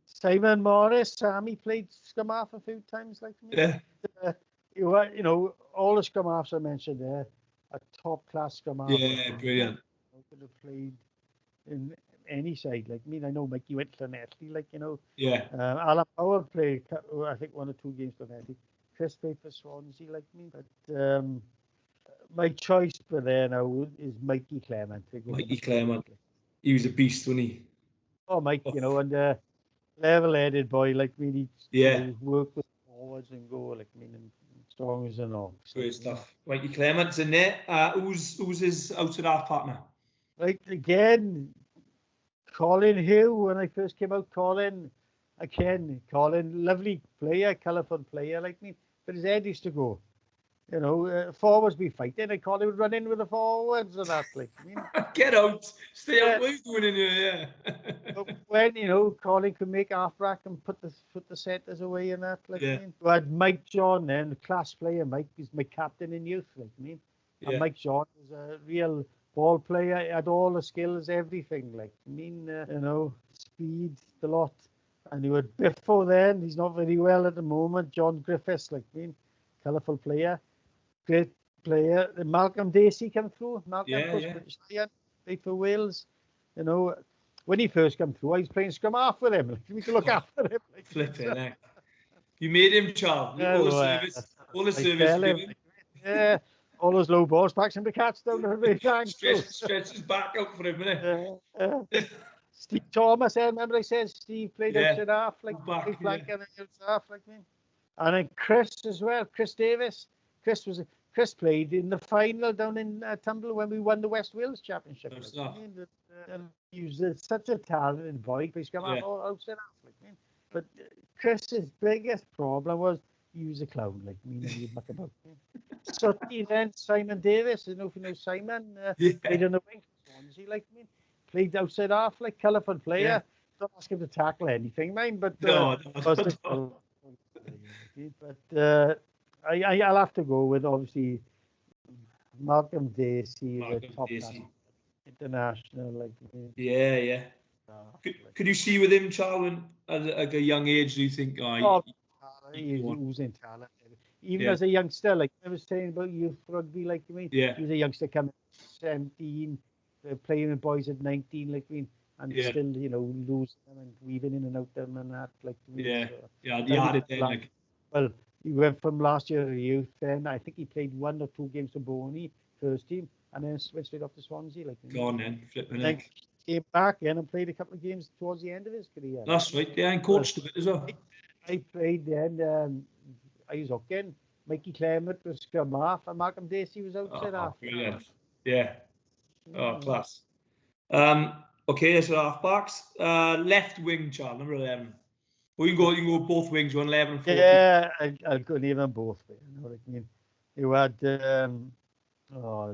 Simon Morris, Sammy played scrum half a few times, like me. You know, all the scrum halves I mentioned there. A top class scrum half. Yeah, brilliant. Could have played in any side. Like I know Mikey went to Netty, like, you know. Alan Powell played, I think, 1 or 2 games for Netty. Chris played for Swansea, like me. But my choice for there now is Mikey Clement. Mikey Clement. He was a beast, wasn't he? Oh, Mike, you know, and level-headed boy, like really. Work with forwards and go, like and strong as an ox. Great stuff. Mikey Clement's in there. Who's his outside half partner? Right, again, Colin Hill, when I first came out, Colin, lovely player, colourful player like me, but his head used to go. You know, forwards be fighting, and Colin would run in with the forwards and that, like, Get out! Stay out! What are you doing in here? But when, you know, Colin could make half back and put the centres away and that, like, we had Mike John then, class player. Mike is my captain in youth, like, and Mike John was a real ball player, had all the skills, everything, like, you know, speed, the lot. And you had Biffo then, he's not very well at the moment, John Griffiths, like, colourful player, great player. Malcolm Dacey came through, British player, played for Wales, you know. When he first came through, I was playing scrum half with him, like, we could look after him. Like, flipping heck. You made him, Charles. All the service you gave him. Yeah. All those low balls, backs him to catch down the big stretch his back out for a minute. Steve Thomas, remember I said Steve played outside half, like back, flank and outside half, like me. And then Chris as well, Chris Davis. Chris played in the final down in Tumble when we won the West Wales Championship. And he was such a talented boy, but he's come out outside half, like me. But Chris's biggest problem was he was a clown, like me, and he'd muck about. So then Simon Davis, I don't know if you know Simon, played on the wing for Swansea, like me, played outside half, like colourful player. Don't ask him to tackle anything, man, but I'll have to go with obviously Malcolm Dacey, the top international, like Could you see with him, Charles, at a young age? Do you think? He was in talent. Even as a youngster, like I was saying about youth rugby, like me, he was a youngster coming 17, playing with boys at 19, like me, and still, you know, losing them and weaving in and out them and that, like me. Well, he went from last year to youth. Then I think he played 1 or 2 games for Boney first team, and then went straight off to Swansea. Like go on then, flipping then came back in and played a couple of games towards the end of his career. That's right. Yeah, and coached a bit as well. I played then. I was hooking. Mikey Clement was scrum half, and Malcolm Dacey was outside half. Brilliant. Yeah. Oh, class. Okay, so half backs. Left wing, Charles, number 11. Well, you can go both wings, 11 and 14. Yeah, I'll go name them both. You know what I mean? You had there's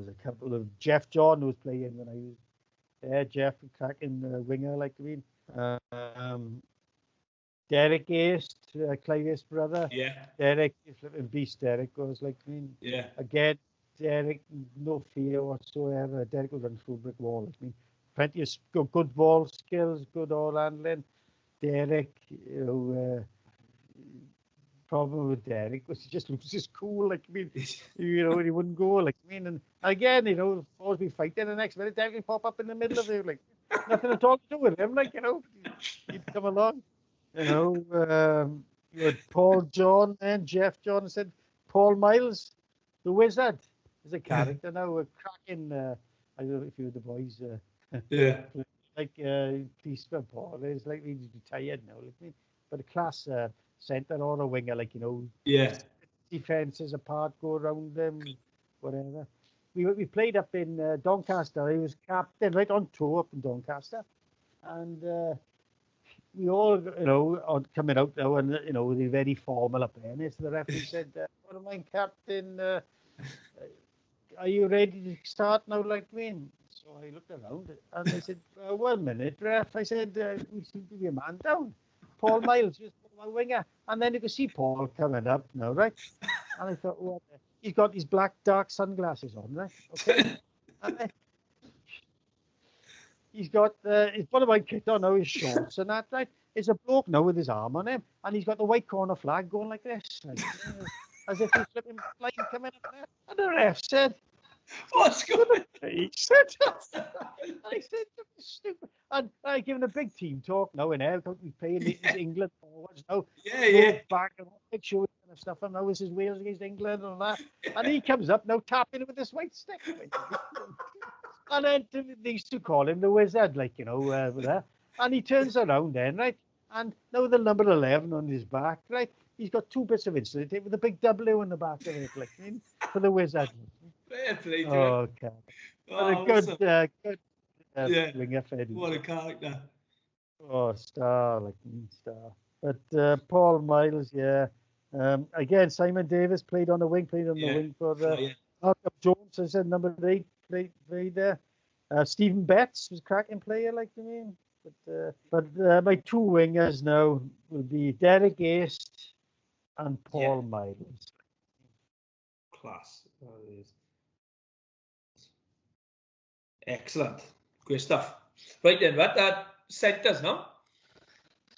a couple of Jeff John who was playing when I was Yeah, Jeff, cracking winger, like I mean. Derek Aist, Clive Aist's brother. Yeah. Derek, flipping beast Derek goes, like I mean. Yeah. Again, Derek, no fear whatsoever. Derek will run through a brick wall. I mean, plenty of good ball skills, good all handling. Derek, you know, problem with Derek was he just loses cool. Like I mean, you know, he wouldn't go. Like I mean, and again, you know, always be fighting. The next minute, Derek would pop up in the middle of it, like nothing at all to do with him. Like you know, he'd come along. You know, you had Paul John and Jeff John said Paul Miles, the wizard, is a character now. A cracking. I don't know if you were the boys. Yeah. Like policeman Paul is like he's retired now. Like me, but a class centre or a winger, like you know. Yeah. Defences apart, go around them, whatever. We played up in Doncaster. He was captain right on tour up in Doncaster, and we all, you know, are coming out now, and you know, they're very formal up there. And so the referee said, "What am I, captain? Are you ready to start now, like me?" So I looked around and I said, 1 minute, ref. I said, we seem to be a man down. Paul Miles, just my winger. And then you could see Paul coming up now, right? And I thought, what? He's got these black dark sunglasses on, right? Okay. And he's got his one of my kit on now, his shorts and that, right? It's a bloke now with his arm on him, and he's got the white corner flag going like this, right? As if he's flipping flying coming up there. And the ref said, "What's going on?" He said, I said, stupid. And I give him a big team talk now in air. We play in England forwards now. Yeah, yeah. Back and make sure we're going to stuff him now. This is Wales against England and all that. And he comes up now tapping it with this white stick. And then they used to call him the wizard, like, you know, there. And he turns around then, right? And now the number 11 on his back, right? He's got two bits of insulin tape with a big W in the back of it, like, for the wizard. Fair play to him. Okay. Oh, But a good, yeah. winger, Freddy. What a character. Oh, star, like star. But Paul Miles, yeah. Again, Simon Davis played on the wing for Malcolm Jones. I said number 8 played there. Stephen Betts was a cracking player, like I mean. But my two wingers now will be Derek Aist and Paul Miles. Class. Excellent. Great stuff. Right then, what centres now?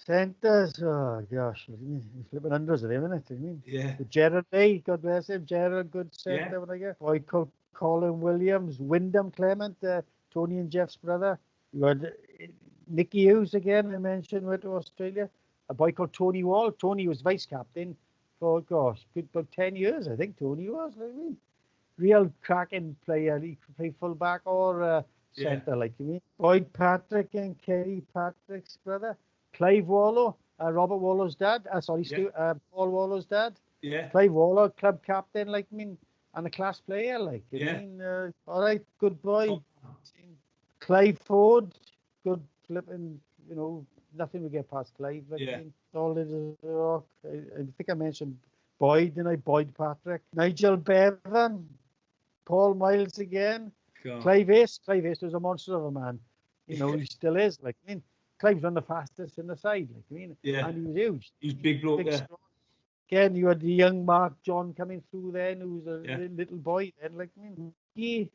Centres, oh gosh, we're flipping hundreds of them, isn't it? I mean, Yeah. Gerard Lee, God bless him, Gerard, good centre, Yeah. when I get. Boy called Colin Williams, Wyndham Clement, Tony and Jeff's brother. You had Nicky Hughes again, I mentioned, went to Australia. A boy called Tony Wall. Tony was vice captain for, gosh, good about 10 years, I think Tony was. I mean, real cracking player. He could play fullback or centre, like you mean. Boyd Patrick and Kerry Patrick's brother. Clive Wallow, Robert Wallow's dad. Paul Wallow's dad. Yeah. Clive Wallow, club captain, like I mean, and a class player, like I mean. All right, good boy. Clive Ford, good flipping, you know, nothing will get past Clive. Like I mean, all it is rock. I think I mentioned Boyd, didn't I? Boyd Patrick. Nigel Bevan, Paul Miles again. God. Clive Aist was a monster of a man. You know, he still is. Like I mean, Clive's one of the fastest in the side. Like I mean, and he was huge. He's big bloke. Strong. Again, you had the young Mark John coming through then, who was a little boy then. Like I mean, you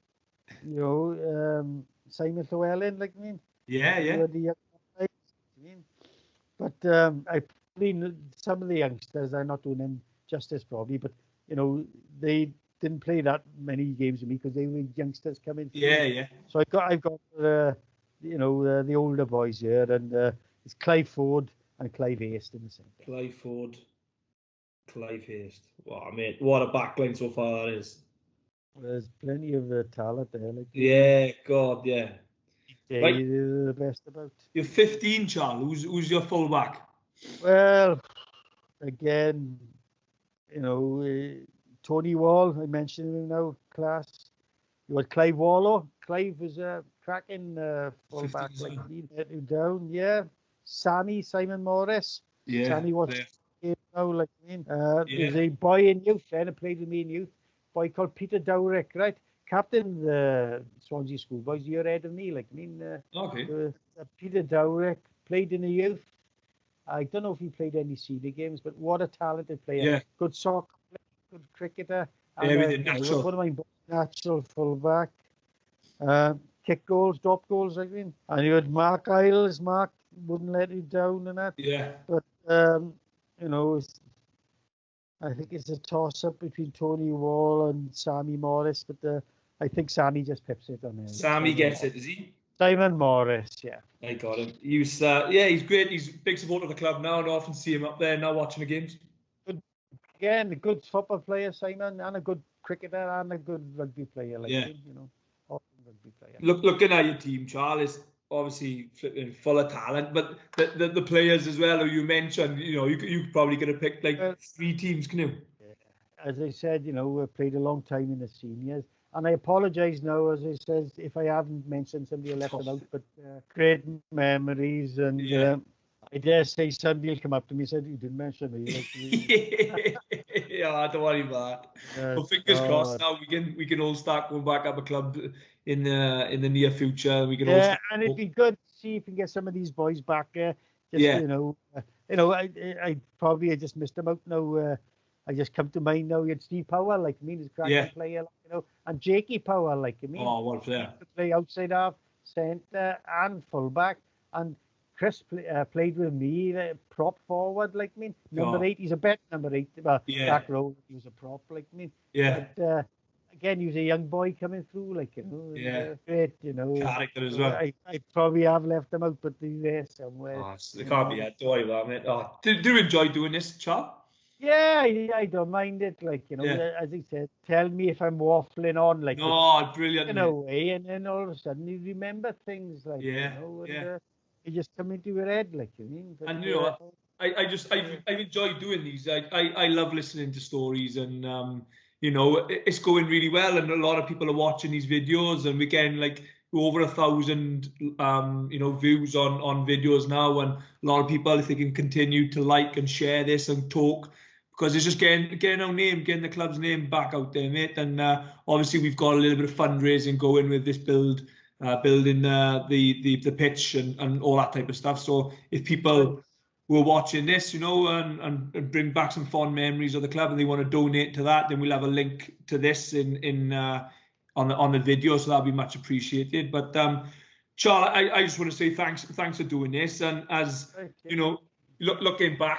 know, Simon Llewellyn. Like I mean, You had the young guys, I mean. But I probably some of the youngsters are not doing them justice probably, but you know they didn't play that many games with me because they were youngsters coming through. So I've got you know the older boys here, and it's Clive Ford and Clive Aist in the centre. Clive Ford, Clive Aist. Wow, mate, what a backline so far that is. There's plenty of talent there. Like God, yeah. Right. The best about. You're 15, Charles. Who's your fullback? Well, again, you know, Tony Wall, I mentioned him now, class. You had Clive Wallow. Clive was a cracking fullback. Like he let you down, Simon Morris. Sammy was now, like I mean. There's a boy in youth then who played with me in youth. Boy called Peter Dowrick, right? captain the Swansea Schoolboys a year ahead of me. Like, I mean, Okay. Peter Dowrick played in the youth. I don't know if he played any senior games, but what a talented player. Yeah. Good soccer player, good cricketer. And, Everything you know, natural. one of my natural fullback. Kick goals, drop goals, I mean. And you had Mark Isles. Mark wouldn't let you down and that. Yeah. But, you know, I think it's a toss-up between Tony Wall and Sammy Morris, but I think Sammy just pips it on there. Sammy gets it, does he? Simon Morris, yeah. I got him. He's he's great. He's a big supporter of the club now, and I often see him up there now watching the games. Again, a good football player, Simon, and a good cricketer and a good rugby player. Like him, you know, awesome rugby player. Looking at your team, Charles, obviously flipping full of talent, but the players as well, who you mentioned, you know, you probably could have picked like 3 teams, can you? As I said, you know, we played a long time in the seniors. And I apologise now, as I said, if I haven't mentioned somebody, I left them out. But great memories, and I dare say somebody will come up to me and say, "You didn't mention me." Like, yeah, don't worry about that. Well, fingers crossed. Now we can all start going back up a club in the near future. We can all start and it'd be good to see if we can get some of these boys back there. You know, I probably just missed them out now. I just come to mind now. You had Steve Power, like I mean, he's a cracking player, like, you know, and Jakey Power, like I mean. Oh, what a player! He could play outside half, centre, and fullback. And Chris played with me, prop forward, like I mean. Number 8, he's a better number 8. Well, back row, he was a prop, like I mean. Yeah. But, again, he was a young boy coming through, like, you know. Great, you know. Character as well. I probably have left them out, but they're there somewhere. Oh, they can't be. Don't worry about it. Oh, do you enjoy doing this, Charles? Yeah, I don't mind it. Like, you know, as I said, tell me if I'm waffling on. Like, no, brilliant. In a way, and then all of a sudden you remember things, like, you know, and you just come into your head, like, you mean. But, and you know, I enjoy doing these. I love listening to stories, and you know, it's going really well, and a lot of people are watching these videos, and we're getting like over 1,000 you know, views on videos now, and a lot of people, if they can continue to like and share this and talk, because it's just getting our name, getting the club's name back out there, mate. And obviously we've got a little bit of fundraising going with this building the pitch and all that type of stuff. So if people who are watching this, you know, and bring back some fond memories of the club, and they want to donate to that, then we'll have a link to this on the video, so that'll be much appreciated. But Charlie, I just want to say thanks for doing this. And as you know, looking back,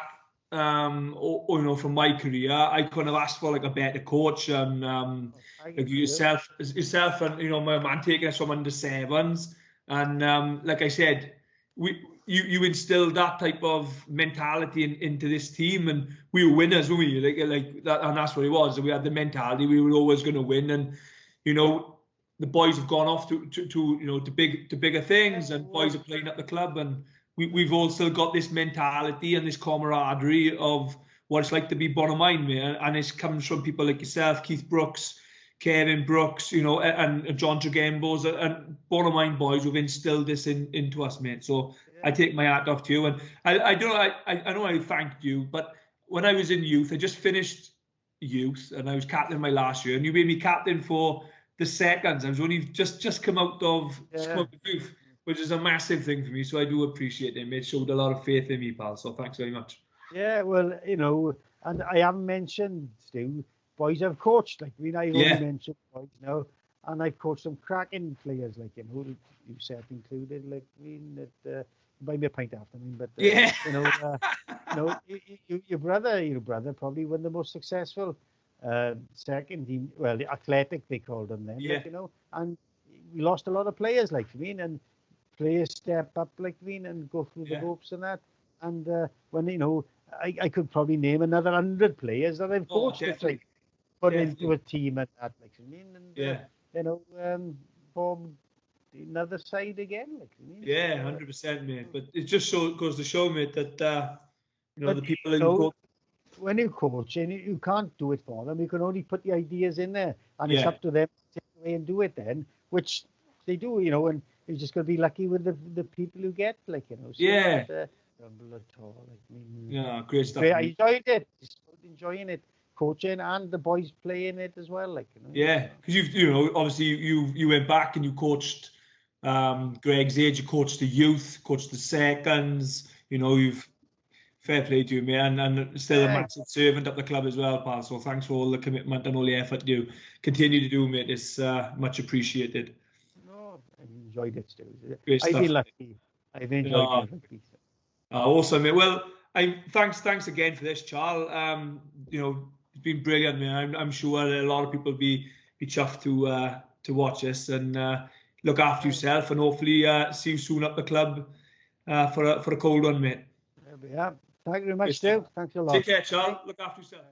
you know, from my career, I couldn't have asked for like a better coach, and like yourself, and you know, my man taking us from under 7s, and like I said, you instilled that type of mentality into this team, and we were winners, weren't we? Like that, and that's what it was. We had the mentality, we were always going to win, and you know, the boys have gone off to you know, to bigger things, and boys are playing at the club, and we've all still got this mentality and this camaraderie of what it's like to be Bonymaen, and it comes from people like yourself, Keith Brooks, Kevin Brooks, you know, and John Tragembos, and Bonymaen boys who've instilled this into us, mate. So I take my hat off to you, and I don't know, I know I thanked you, but when I was in youth, I just finished youth, and I was captain my last year, and you made me captain for the seconds. I was only just come out of youth, which is a massive thing for me. So I do appreciate it. It showed a lot of faith in me, pal. So thanks very much. Yeah, well, you know, and I haven't mentioned, Stu, boys I've coached. Like, I mean, I only mentioned boys now, and I've coached some cracking players, like, you know, yourself included. Like, I mean, that buy me a pint after me, but you know, your brother probably one of the most successful second team, well, the athletic they called them then, like, you know, and we lost a lot of players, like, I mean, and players step up, like, I mean, and go through the ropes and that, and when, you know, I could probably name another 100 players that I've coached to try put into a team and that, like, I mean, and you know, form another side again, like, I mean, 100%, mate. But it just goes to show, mate, that you know, the people in when you coach, you can't do it for them. You can only put the ideas in there, and it's up to them to take away and do it then, which they do, you know, and you're just going to be lucky with the people you get, like, you know. So great stuff. I enjoyed it. Just enjoying it. coaching and the boys playing it as well. Like, you know. Yeah, because obviously you went back and you coached Greg's age, you coached the youth, coached the seconds. You've fair play to you, mate, and still a massive servant at the club as well, pal. So thanks for all the commitment and all the effort you continue to do, mate. It's much appreciated. No, I enjoyed it still. Great I've stuff. been lucky. I've enjoyed it. Awesome, mate. Well, thanks again for this, Charles. It's been brilliant, man. I'm sure a lot of people will be chuffed to watch this, and look after yourself, and hopefully see you soon at the club for a cold one, mate. Yeah. Thank you very much, Stu. Thanks a lot. Take care, Charles. Look after yourself.